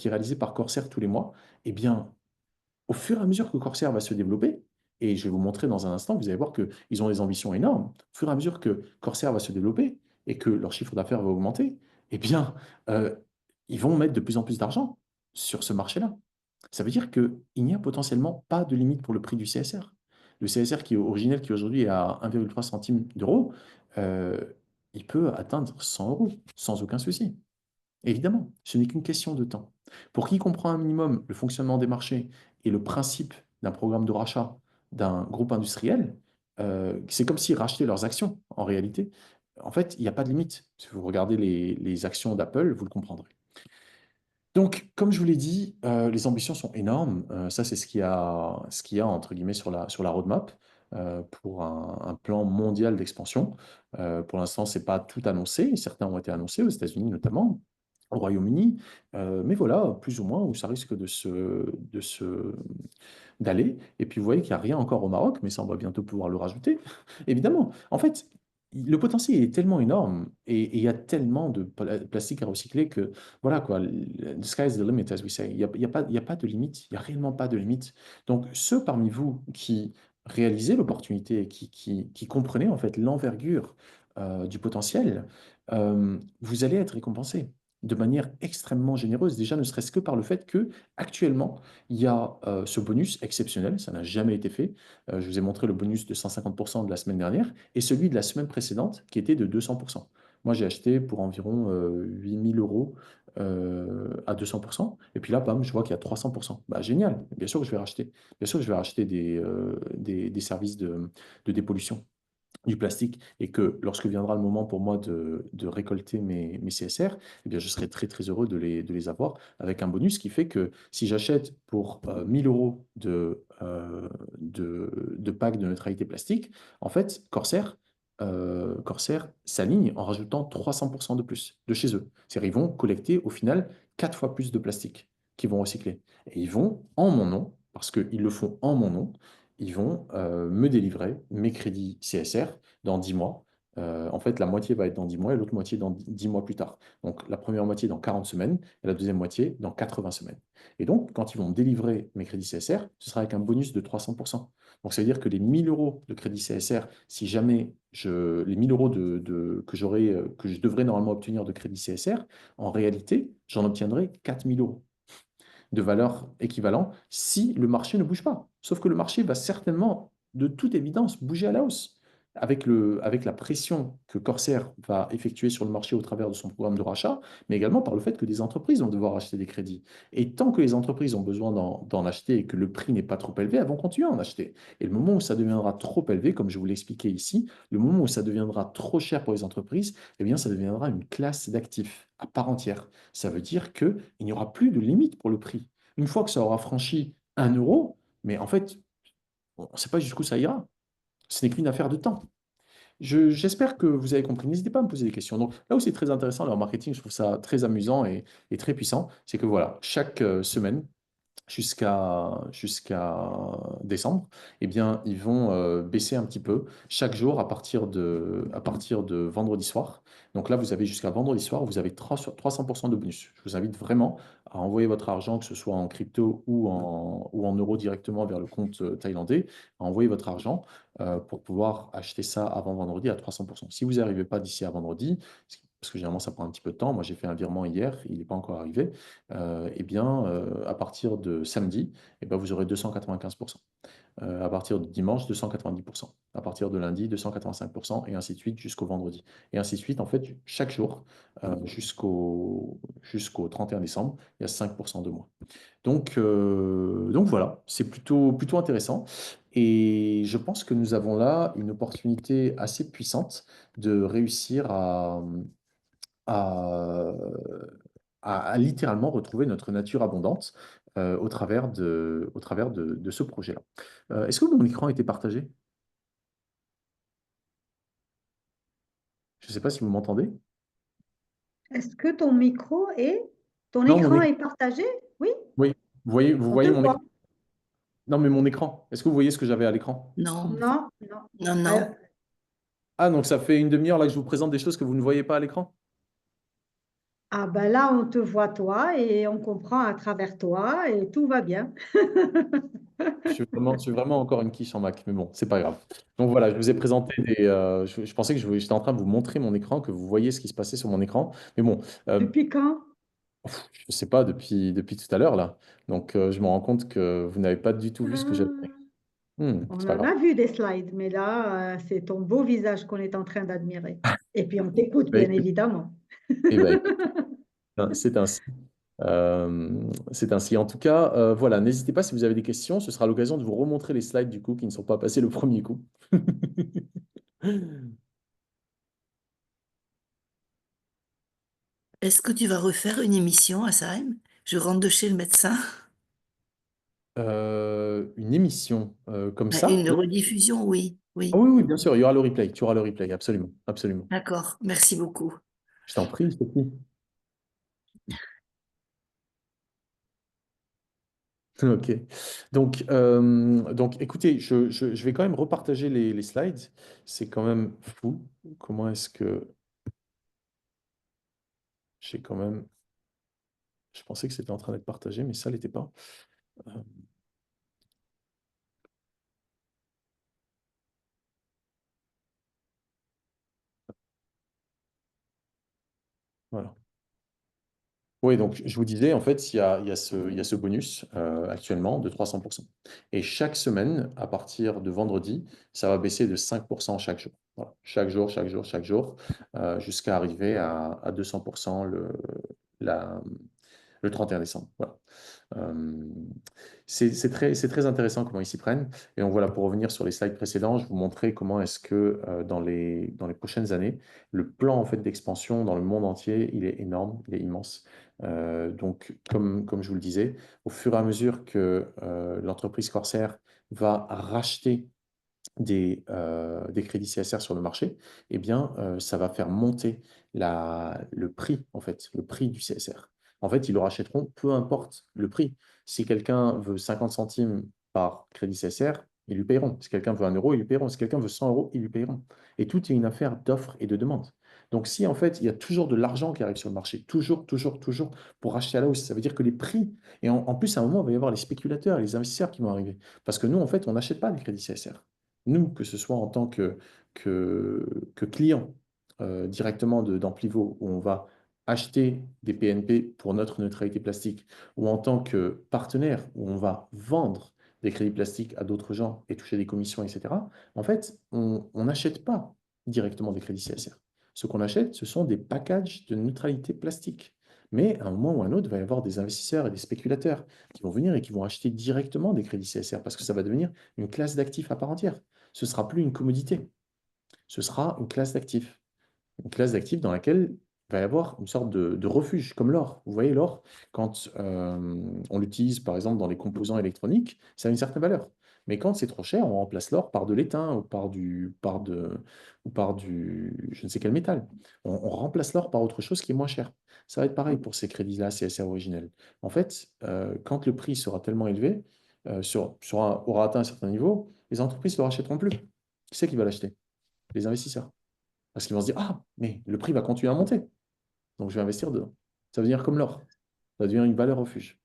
réalisée par Corsair tous les mois. Eh bien, au fur et à mesure que Corsair va se développer, et je vais vous montrer dans un instant, vous allez voir qu'ils ont des ambitions énormes, au fur et à mesure que Corsair va se développer et que leur chiffre d'affaires va augmenter, eh bien, euh, ils vont mettre de plus en plus d'argent sur ce marché-là. Ça veut dire qu'il n'y a potentiellement pas de limite pour le prix du CSR. Le CSR qui est originel, qui aujourd'hui est à 1,3 centime d'euros, euh, il peut atteindre 100 euros sans aucun souci. Évidemment, ce n'est qu'une question de temps. Pour qui comprend un minimum le fonctionnement des marchés et le principe d'un programme de rachat d'un groupe industriel, c'est comme s'ils rachetaient leurs actions en réalité. En fait, il n'y a pas de limite. Si vous regardez les actions d'Apple, vous le comprendrez. Donc, comme je vous l'ai dit, les ambitions sont énormes. Ça, c'est ce qu'il y a entre guillemets sur la roadmap pour un plan mondial d'expansion. Pour l'instant, ce n'est pas tout annoncé. Certains ont été annoncés aux États-Unis notamment, au Royaume-Uni. Mais voilà, plus ou moins, où ça risque d'aller. Et puis, vous voyez qu'il n'y a rien encore au Maroc, mais ça, on va bientôt pouvoir le rajouter. Évidemment, en fait, le potentiel est tellement énorme et il y a tellement de plastique à recycler que voilà quoi, the sky is the limit, as we say. Il y a pas de limite, il n'y a réellement pas de limite. Donc, ceux parmi vous qui réalisaient l'opportunité, qui comprenaient en fait l'envergure du potentiel, vous allez être récompensés de manière extrêmement généreuse, déjà ne serait-ce que par le fait que actuellement il y a ce bonus exceptionnel, ça n'a jamais été fait. Je vous ai montré le bonus de 150% de la semaine dernière et celui de la semaine précédente qui était de 200%. Moi, j'ai acheté pour environ 8 000 euros à 200%. Et puis là, bam, je vois qu'il y a 300%. Bah, génial, bien sûr que je vais racheter. Bien sûr que je vais racheter des services de dépollution du plastique et que lorsque viendra le moment pour moi de récolter mes CSR, eh bien, je serai très très heureux de les avoir avec un bonus qui fait que si j'achète pour 1000 euros de pack de neutralité plastique, en fait, Corsair s'aligne en rajoutant 300% de plus de chez eux. C'est-à-dire ils vont collecter au final 4 fois plus de plastique qu'ils vont recycler. Et ils vont, en mon nom, parce qu'ils le font en mon nom, ils vont me délivrer mes crédits CSR dans 10 mois. En fait, la moitié va être dans 10 mois et l'autre moitié dans 10 mois plus tard. Donc, la première moitié dans 40 semaines et la deuxième moitié dans 80 semaines. Et donc, quand ils vont me délivrer mes crédits CSR, ce sera avec un bonus de 300%. Donc, ça veut dire que les 1000 euros de crédit CSR, si jamais les 1000 euros que je devrais normalement obtenir de crédit CSR, en réalité, j'en obtiendrai 4000 euros de valeur équivalent si le marché ne bouge pas. Sauf que le marché va certainement, de toute évidence, bouger à la hausse. Avec la pression que Corsair va effectuer sur le marché au travers de son programme de rachat, mais également par le fait que des entreprises vont devoir acheter des crédits. Et tant que les entreprises ont besoin d'en acheter et que le prix n'est pas trop élevé, elles vont continuer à en acheter. Et le moment où ça deviendra trop élevé, comme je vous l'expliquais ici, le moment où ça deviendra trop cher pour les entreprises, eh bien, ça deviendra une classe d'actifs à part entière. Ça veut dire qu'il n'y aura plus de limite pour le prix. Une fois que ça aura franchi 1 euro, mais en fait, on ne sait pas jusqu'où ça ira. Ce n'est qu'une affaire de temps. J'espère que vous avez compris. N'hésitez pas à me poser des questions. Donc, là où c'est très intéressant, leur marketing, je trouve ça très amusant et très puissant, c'est que voilà, chaque semaine, jusqu'à décembre, eh bien, ils vont baisser un petit peu chaque jour à partir de vendredi soir. Donc là, vous avez jusqu'à vendredi soir, vous avez 300% de bonus. Je vous invite vraiment à envoyer votre argent, que ce soit en crypto ou en euros directement vers le compte thaïlandais, à envoyer votre argent pour pouvoir acheter ça avant vendredi à 300%. Si vous n'y arrivez pas d'ici à vendredi, parce que généralement ça prend un petit peu de temps, moi j'ai fait un virement hier, il n'est pas encore arrivé, eh bien, à partir de samedi, eh ben, vous aurez 295%. À partir de dimanche, 290%. À partir de lundi, 285%, et ainsi de suite jusqu'au vendredi. Et ainsi de suite, en fait, chaque jour, jusqu'au 31 décembre, il y a 5% de moins. Donc voilà, c'est plutôt intéressant. Et je pense que nous avons là une opportunité assez puissante de réussir à, à littéralement retrouver notre nature abondante au travers de ce projet-là. Est-ce que mon écran a été partagé? Je ne sais pas si vous m'entendez. Est-ce que ton Non, mon écran écran. est partagé? Oui, Oui, vous on te voyez mon voit. écran? Non, mais mon écran. Est-ce que vous voyez ce que j'avais à l'écran? Non, Non, non. non, Alors, non. Ah, donc ça fait une demi-heure là que je vous présente des choses que vous ne voyez pas à l'écran? ah ben là, on te voit toi et on comprend à travers toi et tout va bien. Je suis vraiment encore une quiche en Mac, mais bon, c'est pas grave. Donc voilà, je vous ai présenté je pensais que j'étais en train de vous montrer mon écran, que vous voyez ce qui se passait sur mon écran. Mais bon, Depuis quand? je ne sais pas depuis tout à l'heure là. Donc je me rends compte que vous n'avez pas du tout vu ce que j'avais. Ah, C'est on pas en grave. a vu des slides, mais là, c'est ton beau visage qu'on est en train d'admirer. Et puis on t'écoute, Bah, bien écoute, évidemment. écoute, c'est ainsi. C'est ainsi. En tout cas, voilà, n'hésitez pas si vous avez des questions. Ce sera l'occasion de vous remontrer les slides du coup qui ne sont pas passés le premier coup. Est-ce que tu vas refaire une émission à Saïm? Je rentre de chez le médecin. Une émission comme ça? Une Oui. rediffusion, oui, Ah oui. oui, oui, bien sûr, il y aura le replay. Tu auras le replay, absolument, absolument. D'accord, merci beaucoup. Je t'en prie, Sophie. Ok. Donc, écoutez, je vais quand même repartager les slides. C'est quand même fou. Comment est-ce que j'ai quand même. Je pensais que c'était en train d'être partagé, mais ça ne l'était pas. Euh, voilà. Oui, donc je vous disais, en fait, il y a ce bonus actuellement de 300%. Et chaque semaine, à partir de vendredi, ça va baisser de 5% chaque jour. Voilà. Chaque jour, chaque jour, chaque jour, jusqu'à arriver à 200% le 31 décembre. Voilà. Euh, c'est très intéressant comment ils s'y prennent. Et donc voilà, pour revenir sur les slides précédents, je vous montrais comment est-ce que dans les prochaines années, le plan en fait, d'expansion dans le monde entier, il est énorme, il est immense. Donc, comme je vous le disais, au fur et à mesure que l'entreprise Corsair va racheter des crédits CSR sur le marché, eh bien, ça va faire monter le prix, en fait, le prix du CSR. En fait, ils le rachèteront, peu importe le prix. Si quelqu'un veut 50 centimes par crédit CSR, ils lui paieront. Si quelqu'un veut 1 euro, ils lui paieront. Si quelqu'un veut 100 euros, ils lui paieront. Et tout est une affaire d'offre et de demande. Donc, si en fait, il y a toujours de l'argent qui arrive sur le marché, toujours, toujours, toujours, pour acheter à la hausse, ça veut dire que les prix, et en plus, à un moment, il va y avoir les spéculateurs et les investisseurs qui vont arriver. Parce que nous, en fait, on n'achète pas des crédits CSR. Nous, que ce soit en tant que client directement d'Amplivo, où on va acheter des PNP pour notre neutralité plastique, ou en tant que partenaire, où on va vendre des crédits plastiques à d'autres gens et toucher des commissions, etc., en fait, on n'achète pas directement des crédits CSR. Ce qu'on achète, ce sont des packages de neutralité plastique. Mais à un moment ou à un autre, il va y avoir des investisseurs et des spéculateurs qui vont venir et qui vont acheter directement des crédits CSR parce que ça va devenir une classe d'actifs à part entière. Ce ne sera plus une commodité, ce sera une classe d'actifs. Une classe d'actifs dans laquelle il va y avoir une sorte de refuge, comme l'or. Vous voyez, l'or, quand on l'utilise par exemple dans les composants électroniques, ça a une certaine valeur. Mais quand c'est trop cher, on remplace l'or par de l'étain ou par du je ne sais quel métal. On remplace l'or par autre chose qui est moins cher. Ça va être pareil pour ces crédits-là, CSR originels. En fait, quand le prix sera tellement élevé, aura atteint un certain niveau, les entreprises ne le rachèteront plus. Qui c'est qui va l'acheter? Les investisseurs. Parce qu'ils vont se dire, ah, mais le prix va continuer à monter. Donc je vais investir dedans. Ça veut dire comme l'or. Ça devient une valeur refuge.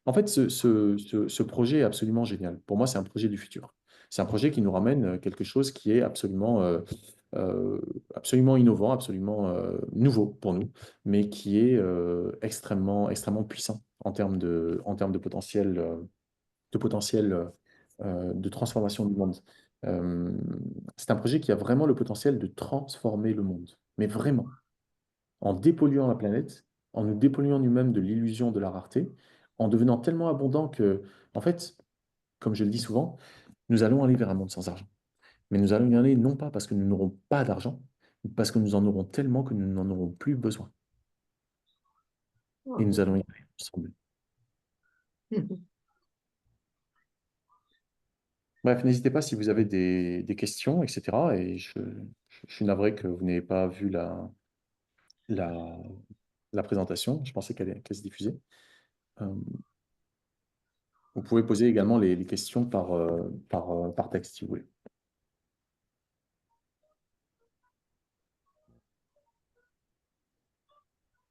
En fait, ce projet est absolument génial. Pour moi, c'est un projet du futur. C'est un projet qui nous ramène quelque chose qui est euh, absolument innovant, absolument nouveau pour nous, mais qui est extrêmement, extrêmement puissant en termes de potentiel de transformation du monde. Euh, c'est un projet qui a vraiment le potentiel de transformer le monde, mais vraiment en dépolluant la planète, en nous dépolluant nous-mêmes de l'illusion de la rareté, en devenant tellement abondant que, en fait, comme je le dis souvent, nous allons aller vers un monde sans argent. Mais nous allons y aller non pas parce que nous n'aurons pas d'argent, mais parce que nous en aurons tellement que nous n'en aurons plus besoin. Et nous allons y aller ensemble. Bref, n'hésitez pas si vous avez des questions, etc. Et je suis navré que vous n'ayez pas vu la, la présentation. Je pensais qu'elle se diffusait. Euh, Vous pouvez poser également les questions par texte si vous voulez.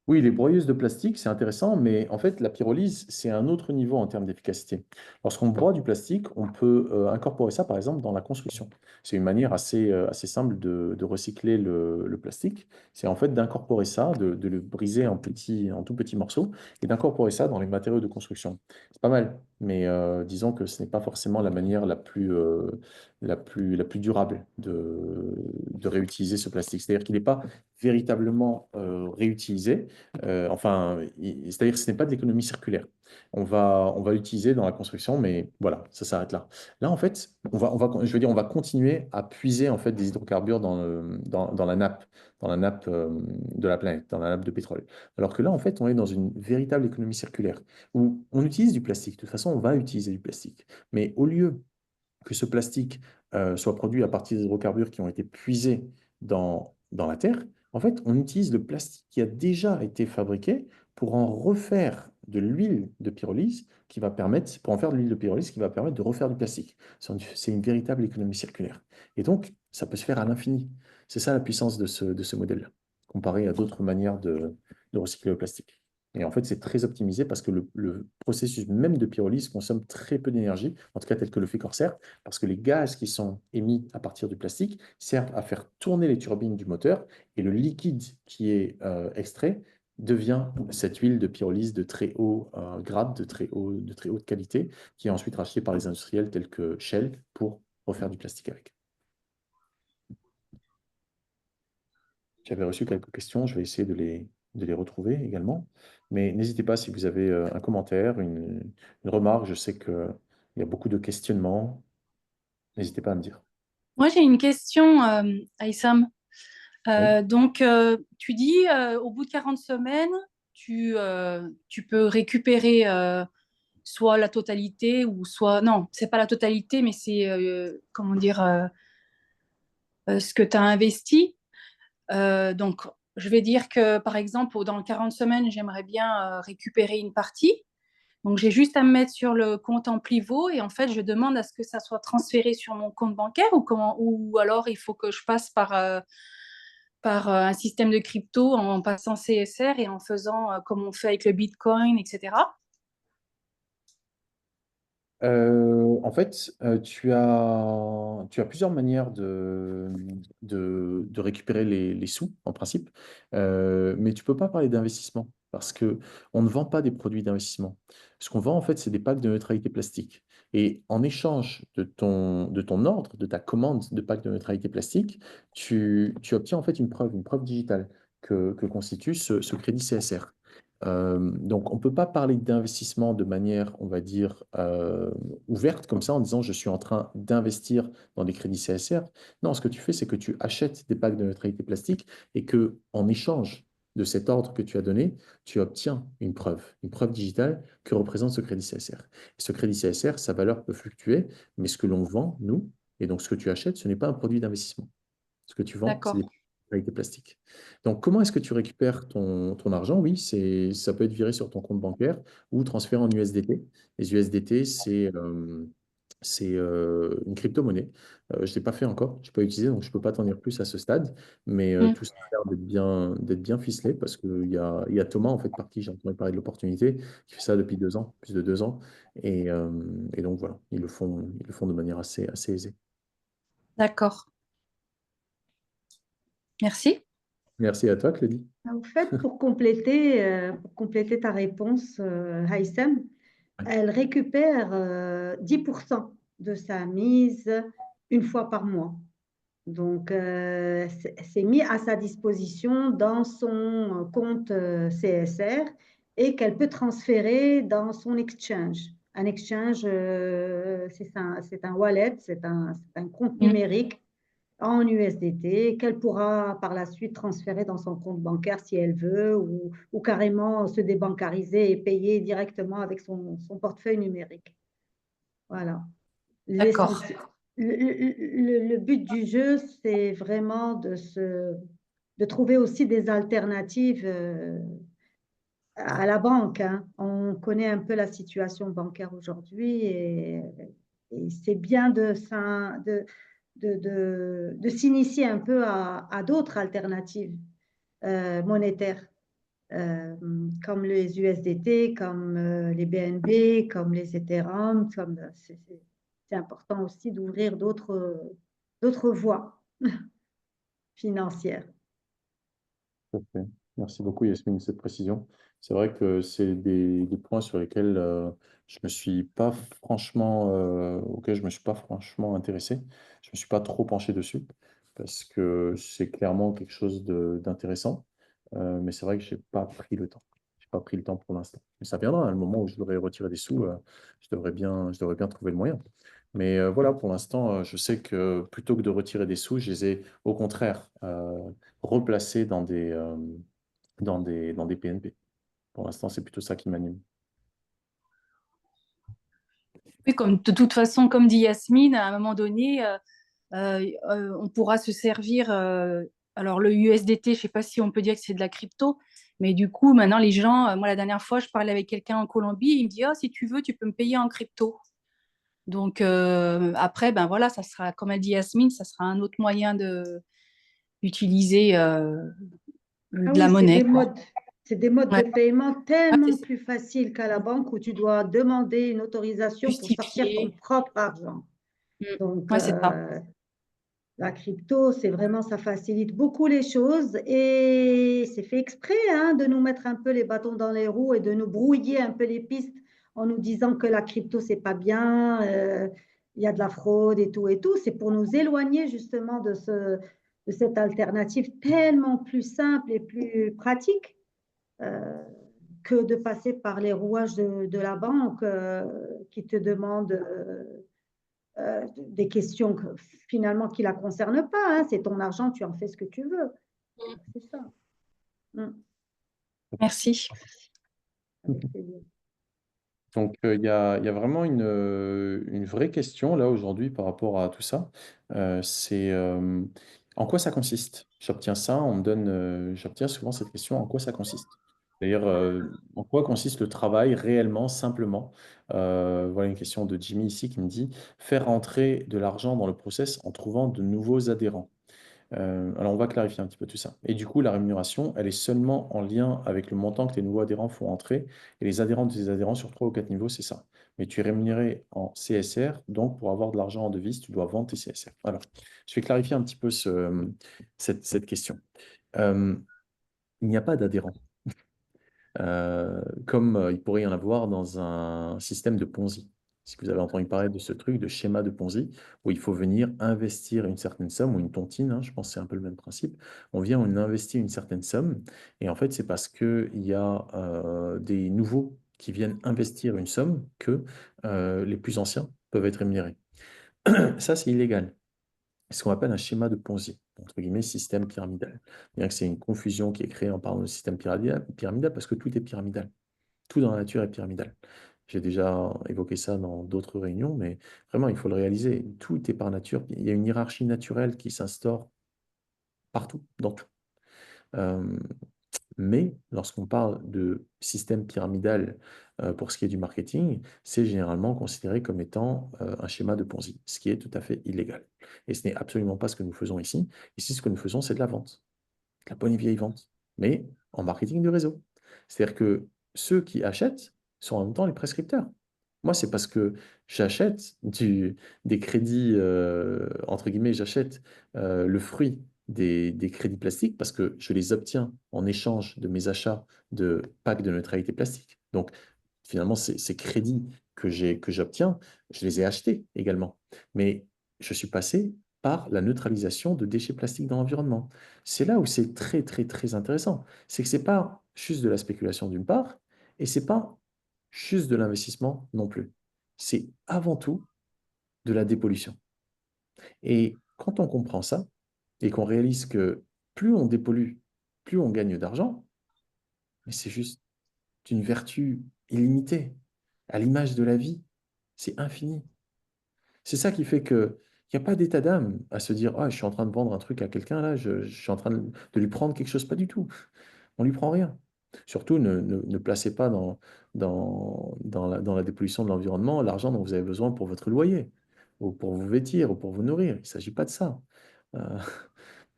Oui, les broyeuses de plastique, c'est intéressant, mais en fait, la pyrolyse, c'est un autre niveau en termes d'efficacité. Lorsqu'on broie du plastique, on peut incorporer ça, par exemple, dans la construction. C'est une manière assez simple de recycler le plastique. C'est en fait d'incorporer ça, de le briser en tout petits morceaux et d'incorporer ça dans les matériaux de construction. C'est pas mal, mais disons que ce n'est pas forcément la manière la plus durable de réutiliser ce plastique. C'est-à-dire qu'il n'est pas véritablement réutilisé. C'est-à-dire que ce n'est pas de l'économie circulaire. On va l'utiliser dans la construction, mais voilà, ça s'arrête là. Là, en fait, je veux dire, on va continuer à puiser en fait des hydrocarbures dans la nappe de la planète, dans la nappe de pétrole. Alors que là, en fait, on est dans une véritable économie circulaire où on utilise du plastique. De toute façon, on va utiliser du plastique. Mais au lieu que ce plastique soit produit à partir d'hydrocarbures qui ont été puisés dans la Terre, en fait, on utilise le plastique qui a déjà été fabriqué pour en refaire de l'huile de pyrolyse pour en faire de l'huile de pyrolyse qui va permettre de refaire du plastique. C'est une véritable économie circulaire. Et donc, ça peut se faire à l'infini. C'est ça la puissance de ce modèle-là, comparé à d'autres manières de recycler le plastique. Et en fait, c'est très optimisé parce que le processus même de pyrolyse consomme très peu d'énergie, en tout cas tel que le fait Corsair, parce que les gaz qui sont émis à partir du plastique servent à faire tourner les turbines du moteur et le liquide qui est extrait devient cette huile de pyrolyse de très haut grade, de très haute qualité, qui est ensuite rachetée par les industriels tels que Shell pour refaire du plastique avec. J'avais reçu quelques questions, je vais essayer de les retrouver également. Mais n'hésitez pas si vous avez un commentaire, une remarque. Je sais qu'il y a beaucoup de questionnements. N'hésitez pas à me dire. Moi, j'ai une question, Aïssam. Oui. Tu dis, au bout de 40 semaines, tu peux récupérer soit la totalité ou soit... Non, c'est pas la totalité, mais c'est, comment dire, ce que tu as investi. Donc, je vais dire que, par exemple, dans 40 semaines, j'aimerais bien récupérer une partie. Donc, j'ai juste à me mettre sur le compte Amplivo et en fait, je demande à ce que ça soit transféré sur mon compte bancaire ou alors il faut que je passe par un système de crypto en passant CSR et en faisant comme on fait avec le Bitcoin, etc. En fait, tu as plusieurs manières de récupérer les sous, en principe, mais tu ne peux pas parler d'investissement parce qu'on ne vend pas des produits d'investissement. Ce qu'on vend, en fait, c'est des packs de neutralité plastique. Et en échange de ton ordre, de ta commande de pack de neutralité plastique, tu obtiens en fait une preuve digitale que constitue ce crédit CSR. Donc, on ne peut pas parler d'investissement de manière, on va dire, ouverte comme ça, en disant je suis en train d'investir dans des crédits CSR. Non, ce que tu fais, c'est que tu achètes des packs de neutralité plastique et que, en échange de cet ordre que tu as donné, tu obtiens une preuve digitale que représente ce crédit CSR. Et ce crédit CSR, sa valeur peut fluctuer, mais ce que l'on vend, nous, et donc ce que tu achètes, ce n'est pas un produit d'investissement. Ce que tu vends, c'est D'accord. des avec des plastiques. Donc, comment est-ce que tu récupères ton argent? Oui, ça peut être viré sur ton compte bancaire ou transféré en USDT. Les USDT, c'est une crypto-monnaie. Je ne l'ai pas fait encore, je n'ai pas utilisé, donc je ne peux pas t'en dire plus à ce stade. Mais Mm. tout ça a l'air d'être bien ficelé parce qu'il y a Thomas, en fait, partie, j'ai entendu parler de l'opportunité, qui fait ça depuis 2 ans, plus de 2 ans. Et donc, voilà, ils le font de manière assez aisée. D'accord. Merci. Merci à toi, Claudie. En fait, pour compléter ta réponse, Haïssem, Ouais. elle récupère 10% de sa mise une fois par mois. Donc, c'est mis à sa disposition dans son compte CSR et qu'elle peut transférer dans son exchange. Un exchange, c'est un wallet, c'est un compte Mm. numérique en USDT qu'elle pourra par la suite transférer dans son compte bancaire si elle veut ou carrément se débancariser et payer directement avec son portefeuille numérique. Voilà. D'accord. Le but du jeu, c'est vraiment de trouver aussi des alternatives à la banque, hein. On connaît un peu la situation bancaire aujourd'hui et c'est bien de s'initier un peu à d'autres alternatives monétaires, euh, comme les USDT, comme les BNB, comme les Ethereum. C'est important aussi d'ouvrir d'autres voies financières. Tout à fait. Merci beaucoup, Yasmine, de cette précision. C'est vrai que c'est des points sur lesquels auxquels je me suis pas franchement intéressé. Je me suis pas trop penché dessus parce que c'est clairement quelque chose d'intéressant. Mais c'est vrai que j'ai pas pris le temps. J'ai pas pris le temps pour l'instant. Mais ça viendra, à le moment où je devrais retirer des sous, je devrais bien trouver le moyen. Mais voilà, pour l'instant, je sais que plutôt que de retirer des sous, je les ai au contraire replacés dans des PNP. Pour l'instant, c'est plutôt ça qui m'anime. Oui, comme de toute façon, comme dit Yasmine, à un moment donné, on pourra se servir. Alors le USDT, je sais pas si on peut dire que c'est de la crypto, mais du coup, maintenant les gens, moi la dernière fois, je parlais avec quelqu'un en Colombie, il me dit, oh, si tu veux, tu peux me payer en crypto. Donc après, ben voilà, ça sera, comme a dit Yasmine, ça sera un autre moyen de d'utiliser Ah de la oui, monnaie, quoi. c'est des modes de Ouais. paiement Ah, c'est tellement ça. plus faciles qu'à la banque où tu dois demander une autorisation pour sortir ton Justifié. propre argent. Mm. Donc, Ouais, c'est ça. la crypto, c'est vraiment, ça facilite beaucoup les choses et c'est fait exprès, hein, de nous mettre un peu les bâtons dans les roues et de nous brouiller un peu les pistes en nous disant que la crypto, c'est pas bien, il y a de la fraude et tout et tout. C'est pour nous éloigner justement de cette alternative tellement plus simple et plus pratique euh, que de passer par les rouages de la banque qui te demandent des questions finalement qui ne la concernent pas, hein. C'est ton argent, tu en fais ce que tu veux. C'est ça. Mm. Merci. Avec plaisir. Donc, il y a vraiment une vraie question là aujourd'hui par rapport à tout ça. C'est en quoi ça consiste? J'obtiens ça, j'obtiens souvent cette question, en quoi ça consiste? C'est-à-dire, en quoi consiste le travail réellement, simplement? Voilà une question de Jimmy ici qui me dit, faire entrer de l'argent dans le process en trouvant de nouveaux adhérents. Alors, on va clarifier un petit peu tout ça. Et du coup, la rémunération, elle est seulement en lien avec le montant que les nouveaux adhérents font entrer. Et les adhérents de tes adhérents sur 3 ou 4 niveaux, c'est ça. Mais tu es rémunéré en CSR, donc pour avoir de l'argent en devise, tu dois vendre tes CSR. Alors, je vais clarifier un petit peu cette question. Euh, il n'y a pas d'adhérents. Comme il pourrait y en avoir dans un système de Ponzi. Si vous avez entendu parler de ce truc, de schéma de Ponzi, où il faut venir investir une certaine somme, ou une tontine, hein, je pense que c'est un peu le même principe. On investit une certaine somme, et en fait, c'est parce qu'il y a des nouveaux qui viennent investir une somme que les plus anciens peuvent être rémunérés. Ça, c'est illégal. ce qu'on appelle un schéma de Ponzi, entre guillemets, système pyramidal. Bien que c'est une confusion qui est créée en parlant de système pyramidal parce que tout est pyramidal. Tout dans la nature est pyramidal. J'ai déjà évoqué ça dans d'autres réunions, mais vraiment, il faut le réaliser. Tout est par nature. Il y a une hiérarchie naturelle qui s'instaure partout, dans tout. Euh, mais lorsqu'on parle de système pyramidal pour ce qui est du marketing, c'est généralement considéré comme étant un schéma de Ponzi, ce qui est tout à fait illégal. Et ce n'est absolument pas ce que nous faisons ici. Ici, ce que nous faisons, c'est de la vente, de la bonne et vieille vente, mais en marketing de réseau. C'est-à-dire que ceux qui achètent sont en même temps les prescripteurs. Moi, c'est parce que j'achète des crédits, entre guillemets, j'achète le fruit des crédits plastiques parce que je les obtiens en échange de mes achats de packs de neutralité plastique. Donc, finalement, ces crédits que j'obtiens, je les ai achetés également. Mais je suis passé par la neutralisation de déchets plastiques dans l'environnement. C'est là où c'est très, très, très intéressant. C'est que ce n'est pas juste de la spéculation d'une part, et ce n'est pas juste de l'investissement non plus. C'est avant tout de la dépollution. Et quand on comprend ça, et qu'on réalise que plus on dépollue, plus on gagne d'argent, mais c'est juste une vertu illimitée, à l'image de la vie, c'est infini. C'est ça qui fait que il n'y a pas d'état d'âme à se dire ah, je suis en train de vendre un truc à quelqu'un, là, je suis en train de lui prendre quelque chose, pas du tout. On ne lui prend rien. Surtout, ne placez pas dans la dépollution de l'environnement l'argent dont vous avez besoin pour votre loyer, ou pour vous vêtir, ou pour vous nourrir. Il ne s'agit pas de ça. Euh,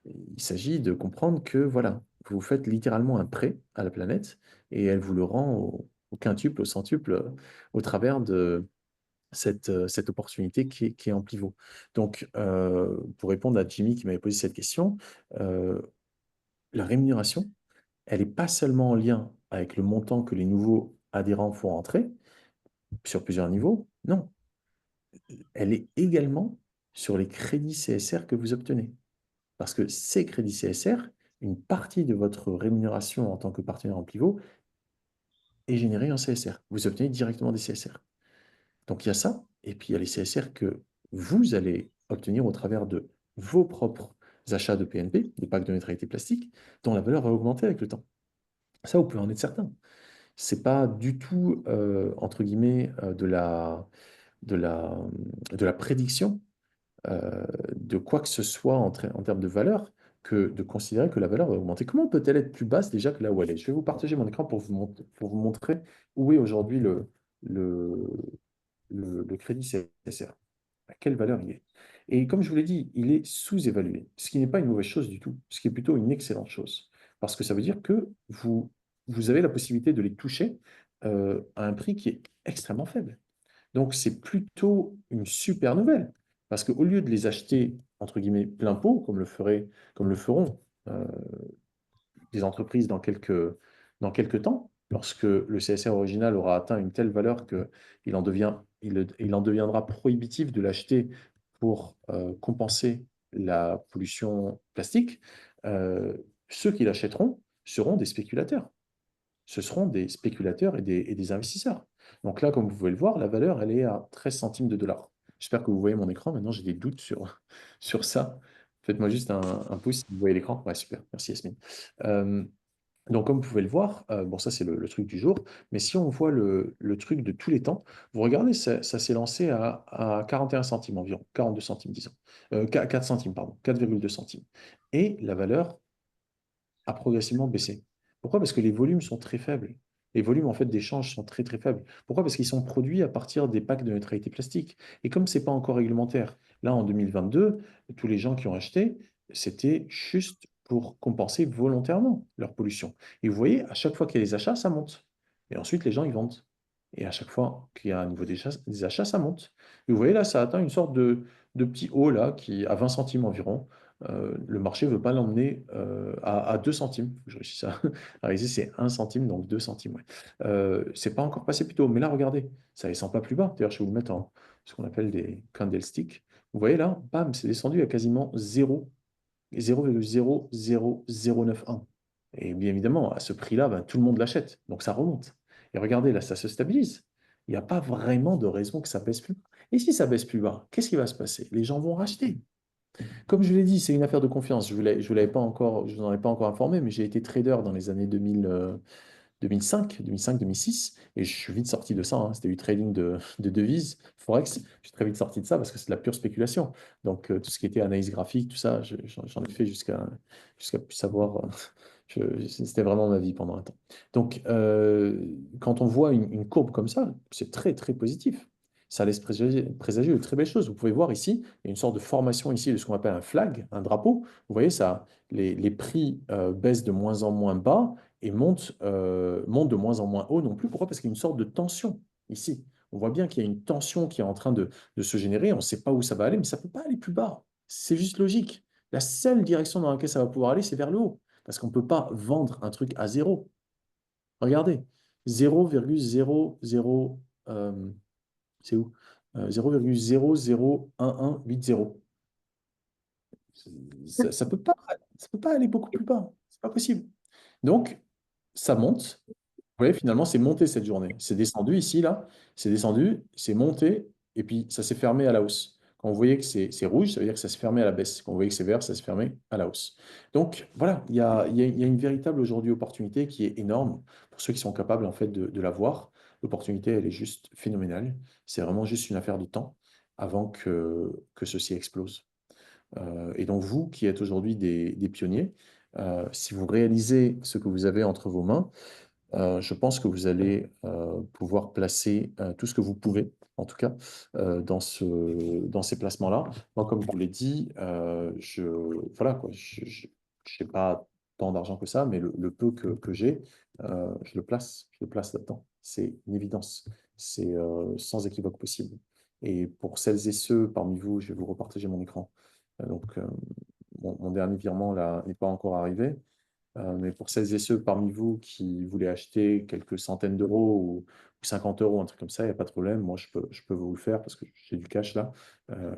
il s'agit de comprendre que voilà, vous faites littéralement un prêt à la planète et elle vous le rend au quintuple, au centuple, au travers de cette opportunité qui est en pivot. Donc, pour répondre à Jimmy qui m'avait posé cette question, euh, la rémunération, elle n'est pas seulement en lien avec le montant que les nouveaux adhérents font rentrer sur plusieurs niveaux, non, elle est également sur les crédits CSR que vous obtenez. Parce que ces crédits CSR, une partie de votre rémunération en tant que partenaire en pivot est générée en CSR. Vous obtenez directement des CSR. Donc il y a ça, et puis il y a les CSR que vous allez obtenir au travers de vos propres achats de PNP, de packs de neutralité plastique, dont la valeur va augmenter avec le temps. Ça, vous pouvez en être certain. C'est pas du tout, entre guillemets, de la prédiction de quoi que ce soit en termes de valeur que de considérer que la valeur va augmenter. Comment peut-elle être plus basse déjà que là où elle est? Je vais vous partager mon écran pour vous montrer où est aujourd'hui le, le crédit CSR. À quelle valeur il est. Et comme je vous l'ai dit, il est sous-évalué, ce qui n'est pas une mauvaise chose du tout, ce qui est plutôt une excellente chose. Parce que ça veut dire que vous avez la possibilité de les toucher à un prix qui est extrêmement faible. Donc, c'est plutôt une super nouvelle. Parce qu'au lieu de les acheter, entre guillemets, plein pot, comme le feront euh, des entreprises dans quelques temps, lorsque le CSR original aura atteint une telle valeur qu'il en deviendra prohibitif de l'acheter pour compenser la pollution plastique, euh, ceux qui l'achèteront seront des spéculateurs. Ce seront des spéculateurs et des investisseurs. Donc là, comme vous pouvez le voir, la valeur, elle est à 13 centimes de dollars. J'espère que vous voyez mon écran. Maintenant, j'ai des doutes sur ça. Faites-moi juste un pouce si vous voyez l'écran. Ouais, super. Merci, Yasmine. Euh, donc, comme vous pouvez le voir, bon, ça, c'est le truc du jour. Mais si on voit le truc de tous les temps, vous regardez, ça s'est lancé à 41 centimes environ, 42 centimes, disons. 4 centimes, pardon, 4,2 centimes. Et la valeur a progressivement baissé. Pourquoi? Parce que les volumes sont très faibles. Les volumes en fait d'échange sont très très faibles. Pourquoi? Parce qu'ils sont produits à partir des packs de neutralité plastique. Et comme ce n'est pas encore réglementaire, là en 2022, tous les gens qui ont acheté, c'était juste pour compenser volontairement leur pollution. Et vous voyez, à chaque fois qu'il y a des achats, ça monte. Et ensuite, les gens, ils vendent. Et à chaque fois qu'il y a un niveau des achats, ça monte. Et vous voyez, là, ça atteint une sorte de petit haut, là, qui à 20 centimes environ. Le marché ne veut pas l'emmener à 2 centimes. Je réussis à réaliser, c'est 1 centime, donc 2 centimes. Ouais. C'est pas encore passé plus tôt. Mais là, regardez, ça ne descend pas plus bas. D'ailleurs, je vais vous le mettre en ce qu'on appelle des candlesticks. Vous voyez là, bam, c'est descendu à quasiment 0,00091. Et bien évidemment, à ce prix-là, ben, tout le monde l'achète. Donc ça remonte. Et regardez, là, ça se stabilise. Il n'y a pas vraiment de raison que ça baisse plus bas. Et si ça baisse plus bas, qu'est-ce qui va se passer? Les gens vont racheter. Comme je l'ai dit, c'est une affaire de confiance. Je vous l'avais pas encore, je vous en ai pas encore informé, mais j'ai été trader dans les années 2005, 2006, et je suis vite sorti de ça, hein. C'était du trading de devises, Forex. Je suis très vite sorti de ça parce que c'est de la pure spéculation. Donc, tout ce qui était analyse graphique, tout ça, j'en ai fait jusqu'à plus savoir. C'était vraiment ma vie pendant un temps. Donc, quand on voit une courbe comme ça, c'est très, très positif. Ça laisse présager de très belles choses. Vous pouvez voir ici, il y a une sorte de formation ici de ce qu'on appelle un flag, un drapeau. Vous voyez ça, les prix baissent de moins en moins bas et montent de moins en moins haut non plus. Pourquoi? Parce qu'il y a une sorte de tension ici. On voit bien qu'il y a une tension qui est en train de se générer. On ne sait pas où ça va aller, mais ça ne peut pas aller plus bas. C'est juste logique. La seule direction dans laquelle ça va pouvoir aller, c'est vers le haut. Parce qu'on ne peut pas vendre un truc à zéro. Regardez, 0,00, c'est où? 0,001180. Ça peut pas aller beaucoup plus bas. C'est pas possible. Donc, ça monte. Vous voyez, finalement, c'est monté cette journée. C'est descendu ici, là. C'est descendu, c'est monté, et puis ça s'est fermé à la hausse. Quand vous voyez que c'est rouge, ça veut dire que ça s'est fermé à la baisse. Quand vous voyez que c'est vert, ça s'est fermé à la hausse. Donc, voilà, il y a une véritable aujourd'hui opportunité qui est énorme pour ceux qui sont capables, en fait, de la voir. L'opportunité, elle est juste phénoménale. C'est vraiment juste une affaire de temps avant que ceci explose. Et donc, vous qui êtes aujourd'hui des pionniers, si vous réalisez ce que vous avez entre vos mains, je pense que vous allez pouvoir placer tout ce que vous pouvez, en tout cas, dans ces placements-là. Moi, comme je vous l'ai dit, voilà, quoi, je n'ai pas tant d'argent que ça, mais le peu que j'ai, je le place là-dedans. C'est une évidence. C'est sans équivoque possible. Et pour celles et ceux parmi vous, je vais vous repartager mon écran. Donc, mon dernier virement là n'est pas encore arrivé. Mais pour celles et ceux parmi vous qui voulaient acheter quelques centaines d'euros ou 50 euros, un truc comme ça, il n'y a pas de problème. Moi, je peux vous le faire parce que j'ai du cash là.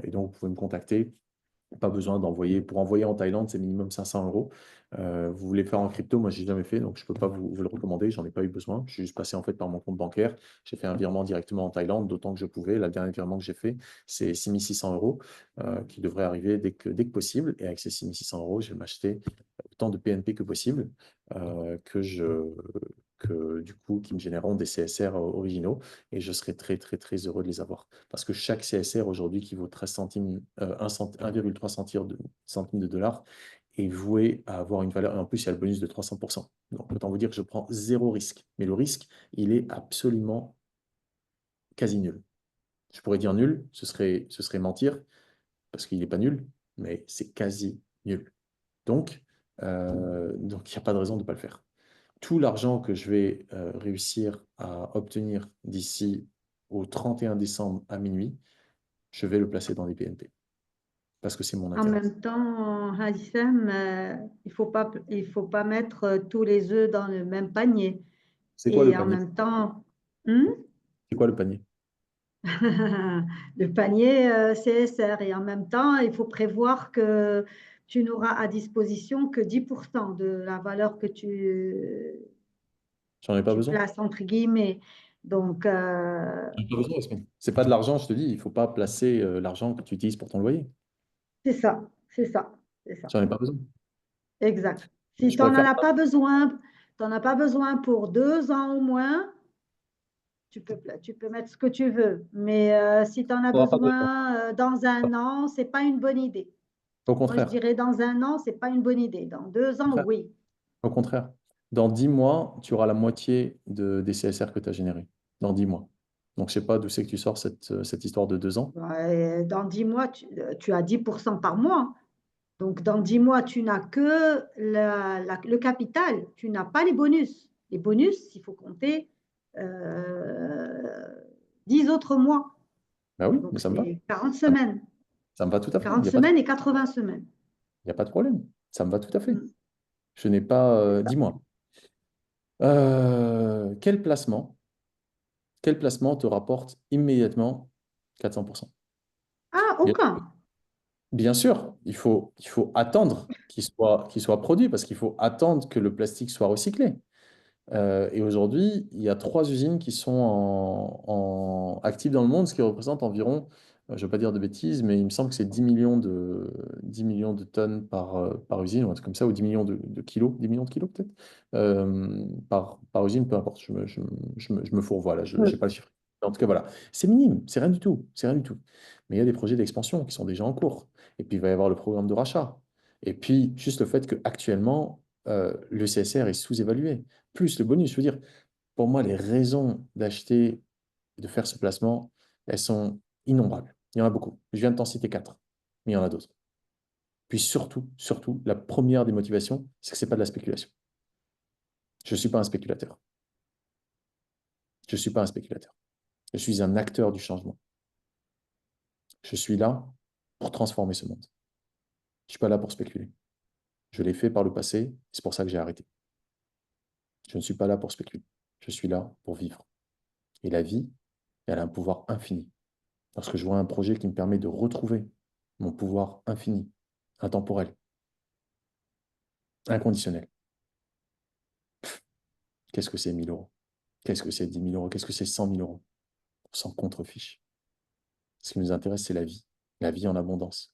Et donc, vous pouvez me contacter. Pas besoin d'envoyer. Pour envoyer en Thaïlande, c'est minimum 500 euros. Vous voulez faire en crypto, moi, je n'ai jamais fait, donc je ne peux pas vous le recommander. J'en ai pas eu besoin. Je suis juste passé en fait par mon compte bancaire. J'ai fait un virement directement en Thaïlande, d'autant que je pouvais. La dernière virement que j'ai fait, c'est 6600 euros qui devrait arriver dès que possible. Et avec ces 6600 euros, je vais m'acheter autant de PNP que possible, du coup, qui me généreront des CSR originaux. Et je serai très, très, très heureux de les avoir. Parce que chaque CSR aujourd'hui qui vaut 13 centimes, 1,3 centimes de dollars est voué à avoir une valeur. Et en plus, il y a le bonus de 300%. Donc, autant vous dire que je prends zéro risque. Mais le risque, il est absolument quasi nul. Je pourrais dire nul, ce serait mentir, parce qu'il n'est pas nul, mais c'est quasi nul. Donc, il n'y a pas de raison de ne pas le faire. Tout l'argent que je vais réussir à obtenir d'ici au 31 décembre à minuit, je vais le placer dans des PNP parce que c'est mon En intérêt. même temps, Haïssem, il faut pas mettre tous les œufs dans le même panier. C'est quoi le Et en panier? même temps, hmm? C'est quoi le panier? le panier CSR. Et en même temps, il faut prévoir que tu n'auras à disposition que 10% de la valeur que J'en ai pas tu besoin. places, entre guillemets. Donc, J'en ai pas besoin, Yasmine. C'est pas de l'argent, je te dis. Il faut pas placer l'argent que tu utilises pour ton loyer. c'est ça, c'est ça, c'est ça. J'en ai pas besoin. Exact. Si Je tu n'en préfère as pas. pas besoin, t'en as pas besoin pour 2 ans au moins, tu peux mettre ce que tu veux. Mais si tu en as On aura pas besoin. besoin dans un an, c'est pas une bonne idée. Au Moi, je contraire. dirais dans un an, c'est pas une bonne idée. Dans 2 ans, oui. Au contraire. Dans 10 mois, tu auras la moitié des CSR que tu as générés. Dans 10 mois. Donc, je sais pas d'où c'est que tu sors cette histoire de 2 ans. Ouais, dans 10 mois, tu as 10% par mois. Donc, dans 10 mois, tu n'as que le capital, tu n'as pas les bonus. Les bonus, il faut compter euh, 10 autres mois. Ben oui, mais Donc, ça me va. c'est 40 Ça me, semaines. ça me va tout à fait. Il 40 n'y a pas de, semaines et 80 semaines. il y a pas de problème. Ça me va tout à fait. Mm. Je n'ai pas. C'est ça. Dis-moi, quel placement te rapporte immédiatement 400%? Ah, Bien, aucun. bien sûr, il faut attendre qu'il soit produit parce qu'il faut attendre que le plastique soit recyclé. Et aujourd'hui, il y a 3 usines qui sont actives dans le monde, ce qui représente environ je ne veux pas dire de bêtises, mais il me semble que c'est 10 millions de tonnes par usine, ou un truc comme ça, ou 10 millions de kilos, 10 millions de kilos peut-être, par usine, peu importe, je me fourvoie là, je n'ai pas le chiffre. En tout cas, voilà, c'est minime, c'est rien du tout, c'est rien du tout. Mais il y a des projets d'expansion qui sont déjà en cours. Et puis, il va y avoir le programme de rachat. Et puis, juste le fait qu'actuellement, le CSR est sous-évalué, plus le bonus. Je veux dire, pour moi, les raisons d'acheter et de faire ce placement, elles sont innombrables. Il y en a beaucoup. Je viens de t'en citer quatre, mais il y en a d'autres. Puis surtout, la première des motivations, c'est que ce n'est pas de la spéculation. Je ne suis pas un spéculateur. Je ne suis pas un spéculateur. Je suis un acteur du changement. Je suis là pour transformer ce monde. Je ne suis pas là pour spéculer. Je l'ai fait par le passé, c'est pour ça que j'ai arrêté. Je ne suis pas là pour spéculer. Je suis là pour vivre. Et la vie, elle a un pouvoir infini. Lorsque je vois un projet qui me permet de retrouver mon pouvoir infini, intemporel, inconditionnel, qu'est-ce que c'est 1000 euros? Qu'est-ce que c'est 10 000 euros? Qu'est-ce que c'est 100 000 euros? On s'en contrefiche. Ce qui nous intéresse, c'est la vie en abondance.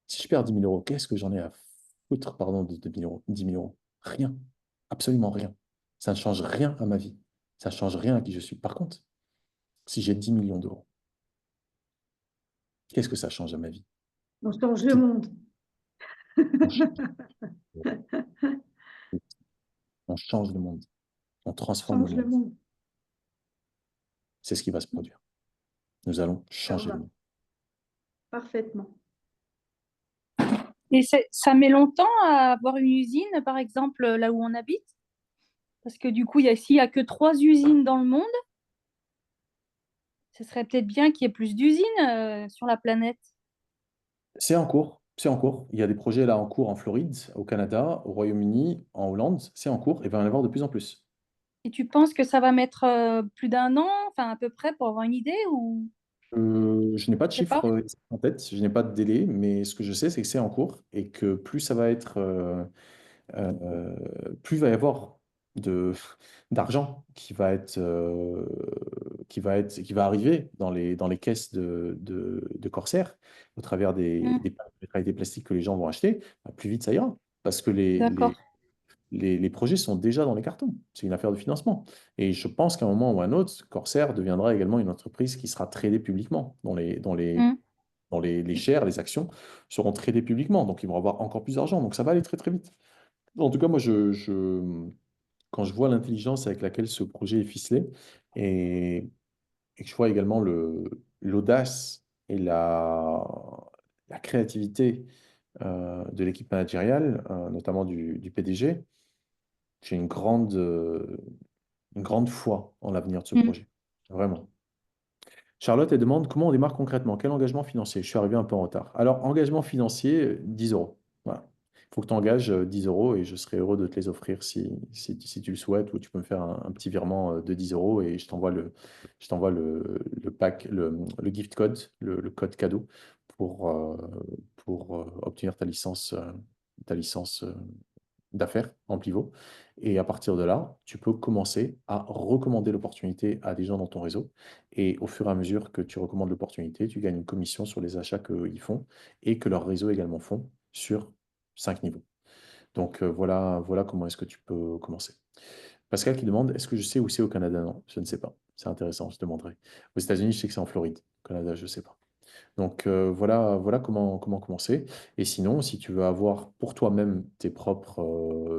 Si je perds 10 000 euros, qu'est-ce que j'en ai à foutre, pardon, de 1000 euros, 10 000 euros? Rien. Absolument rien. Ça ne change rien à ma vie. Ça ne change rien à qui je suis. Par contre, si j'ai 10 millions d'euros, qu'est-ce que ça change à ma vie? On change le Tout. monde. On change, on change le monde. On On transforme le change le monde. monde. C'est ce qui va se produire. Nous allons changer le Inch'Allah. monde. Parfaitement. Et ça met longtemps à avoir une usine, par exemple, là où on habite? Parce que du coup, s'il n'y a que 3 usines dans le monde, ce serait peut-être bien qu'il y ait plus d'usines sur la planète. C'est en cours. C'est en cours. Il y a des projets là en cours en Floride, au Canada, au Royaume-Uni, en Hollande. C'est en cours et il va y en avoir de plus en plus. Et tu penses que ça va mettre plus d'1 an, enfin à peu près, pour avoir une idée ou Je n'ai pas de je sais pas? chiffre en tête, je n'ai pas de délai, mais ce que je sais, c'est que c'est en cours et que plus ça va être, euh, plus il va y avoir de d'argent qui va arriver dans les caisses de Corsair au travers Hmm, des matériaux plastiques que les gens vont acheter, bah, plus vite ça ira. Parce que d'accord. les projets sont déjà dans les cartons. C'est une affaire de financement. Et je pense qu'à un moment ou à un autre, Corsair deviendra également une entreprise qui sera tradée publiquement, Hmm. dont les shares, les actions seront tradées publiquement. Donc, ils vont avoir encore plus d'argent. Donc, ça va aller très, très vite. En tout cas, moi, quand je vois l'intelligence avec laquelle ce projet est ficelé et que je vois également l'audace et la créativité de l'équipe managériale, notamment du PDG, j'ai une grande foi en l'avenir de ce Hmm. projet. Vraiment. Charlotte, elle demande comment on démarre concrètement, quel engagement financier? Je suis arrivé un peu en retard. Alors, engagement financier, 10 euros. Voilà. Il faut que tu engages 10 euros et je serai heureux de te les offrir si tu le souhaites, ou tu peux me faire un petit virement de 10 euros et je t'envoie le pack, le gift code, le code cadeau pour, euh, pour obtenir ta licence d'affaires en pivot. Et à partir de là, tu peux commencer à recommander l'opportunité à des gens dans ton réseau. Et au fur et à mesure que tu recommandes l'opportunité, tu gagnes une commission sur les achats qu'ils font et que leur réseau également font sur 5 niveaux. Donc voilà comment est-ce que tu peux commencer. Pascal qui demande, est-ce que je sais où c'est au Canada? Non, je ne sais pas. C'est intéressant, je demanderai. Aux États-Unis, je sais que c'est en Floride. Au Canada, je ne sais pas. Donc voilà comment commencer. Et sinon, si tu veux avoir pour toi-même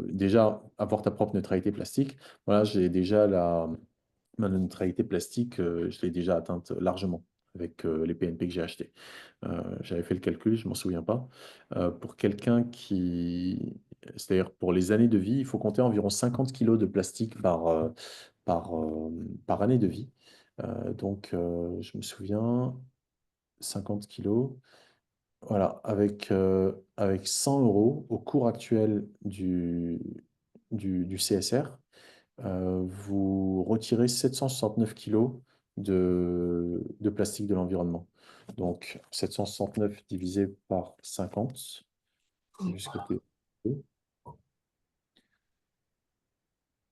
déjà avoir ta propre neutralité plastique, voilà, j'ai déjà ma neutralité plastique, je l'ai déjà atteinte largement avec les PNP que j'ai achetés. J'avais fait le calcul, je m'en souviens pas. Pour quelqu'un c'est-à-dire pour les années de vie, il faut compter environ 50 kilos de plastique par, euh, par année de vie. Je me souviens, 50 kilos. Voilà, avec 100 euros au cours actuel du CSR, vous retirez 769 kilos de plastique de l'environnement. Donc 769 divisé par 50, juste côté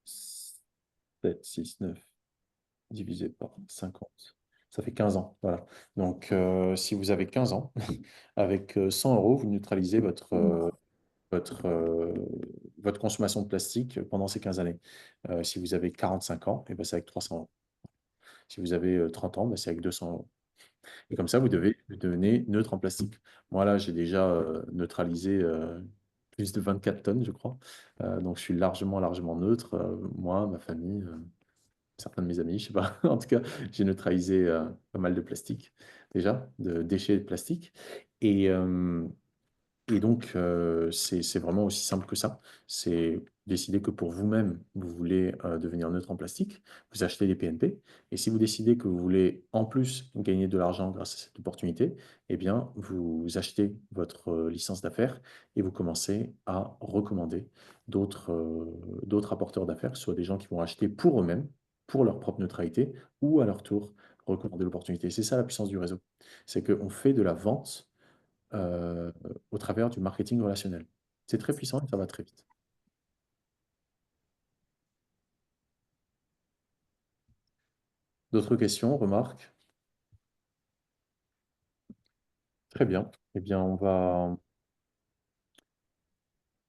7, 6, 9 divisé par 50. Ça fait 15 ans, voilà. Donc, si vous avez 15 ans, avec 100 euros, vous neutralisez votre, euh, votre consommation de plastique pendant ces 15 années. Si vous avez 45 ans, et ben, c'est avec 300 euros. Si vous avez 30 ans, ben, c'est avec 200 euros. Et comme ça, vous devenez neutre en plastique. Moi, là, j'ai déjà neutralisé plus de 24 tonnes, je crois. Donc, je suis largement neutre. Moi, ma famille, certains de mes amis, je sais pas. En tout cas, j'ai neutralisé pas mal de plastique, déjà, de déchets de plastique. Et, euh, et donc, c'est vraiment aussi simple que ça. C'est décider que pour vous-même, vous voulez devenir neutre en plastique, vous achetez des PNP. Et si vous décidez que vous voulez en plus gagner de l'argent grâce à cette opportunité, eh bien, vous achetez votre licence d'affaires et vous commencez à recommander d'autres apporteurs d'affaires, que ce soit des gens qui vont acheter pour eux-mêmes, pour leur propre neutralité, ou à leur tour recommander l'opportunité. C'est ça la puissance du réseau. C'est qu'on fait de la vente euh, au travers du marketing relationnel. C'est très puissant et ça va très vite. D'autres questions, remarques? Très bien. Eh bien, on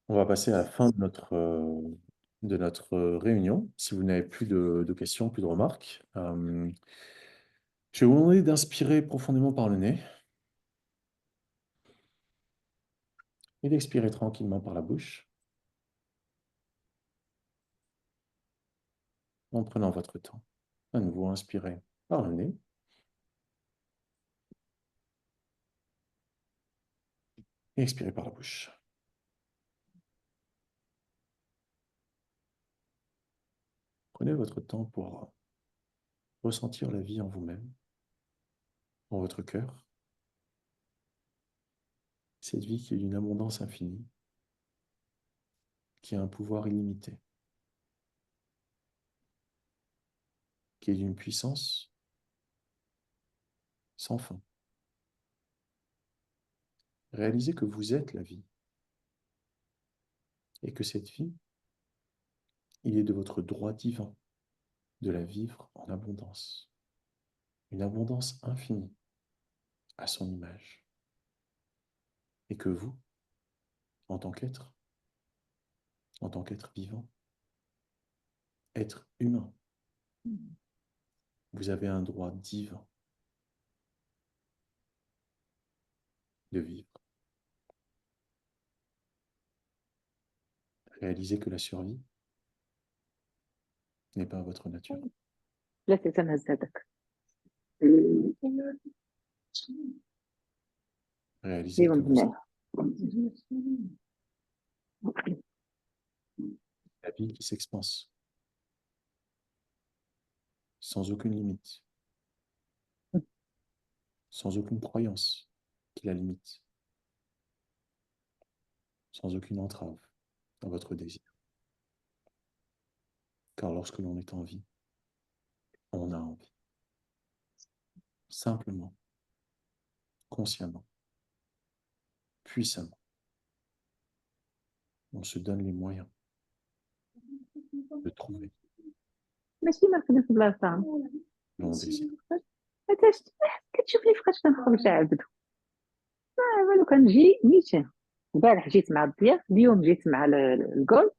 va passer à la fin de notre réunion. Si vous n'avez plus de questions, plus de remarques, je vais vous demander d'inspirer profondément par le nez et d'expirer tranquillement par la bouche en prenant votre temps. À nouveau, inspirez par le nez et expirez par la bouche. Prenez votre temps pour ressentir la vie en vous-même, dans votre cœur. Cette vie qui est d'une abondance infinie, qui a un pouvoir illimité, qui est d'une puissance sans fin. Réalisez que vous êtes la vie et que cette vie, il est de votre droit divin de la vivre en abondance. Une abondance infinie à son image. Et que vous, en tant qu'être vivant, être humain, vous avez un droit divin de vivre. Réalisez que la survie n'est pas votre nature. لا تتمهز هذاك Réalisez que اليوم vous êtes هنايا la vie qui s'expanse sans aucune limite, sans aucune croyance qui la limite, sans aucune entrave dans votre désir. Car lorsque l'on est en vie, on a envie. Simplement, consciemment, puissamment. On se donne les moyens de trouver ماشي ما نخدم في بلاصة l'on désire. علاش كتشوفني فاش كنخرج عبدو والو كنجي نيت البارح جيت مع الضياف اليوم جيت مع الكول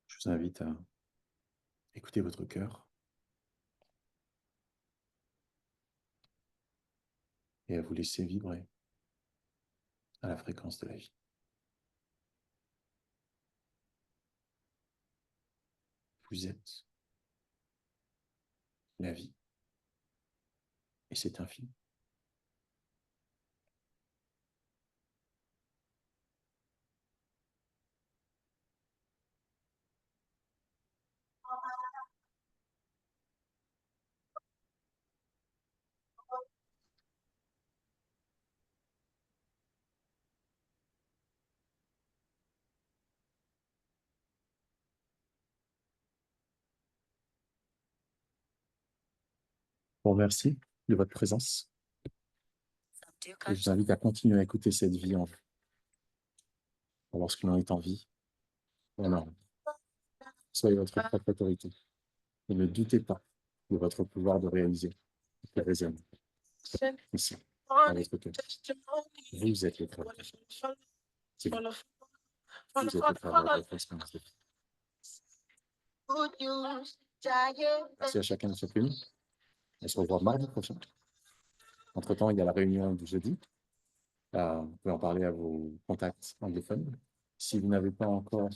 Je vous invite à écouter votre cœur et à vous laisser vibrer à la fréquence de la vie. Vous êtes la vie et c'est infini. Je vous remercie de votre présence et je vous invite à continuer à écouter cette vie en vous. lorsque l'on est en vie. Voilà. Soyez votre propre autorité. Et ne doutez pas de votre pouvoir de réaliser ce qui résonne ici, à votre cœur. Vous êtes le créateur. C'est vous. Vous êtes le créateur de votre expérience de vie. Merci à chacun et chacune. On se revoit mardi prochain. Entre-temps, il y a la réunion du jeudi. Vous pouvez en parler à vos contacts anglophones. Si vous n'avez pas encore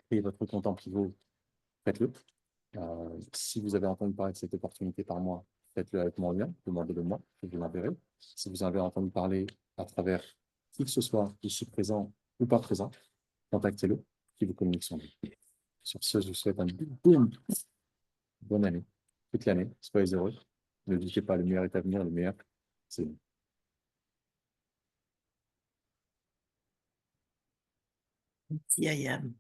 créé votre compte en pivot, faites-le. Si vous avez entendu parler de cette opportunité par moi, faites-le avec moi en lien, demandez-le moi, je vous l'enverrai. Si vous avez entendu parler à travers qui que ce soit, ici présent ou pas présent, contactez-le, qui vous communique son nom. Sur ce, je vous souhaite un bonne année, toute l'année, soyez heureux. Ne doutez pas, le meilleur est à venir, le meilleur, c'est nous. Merci, Ayam.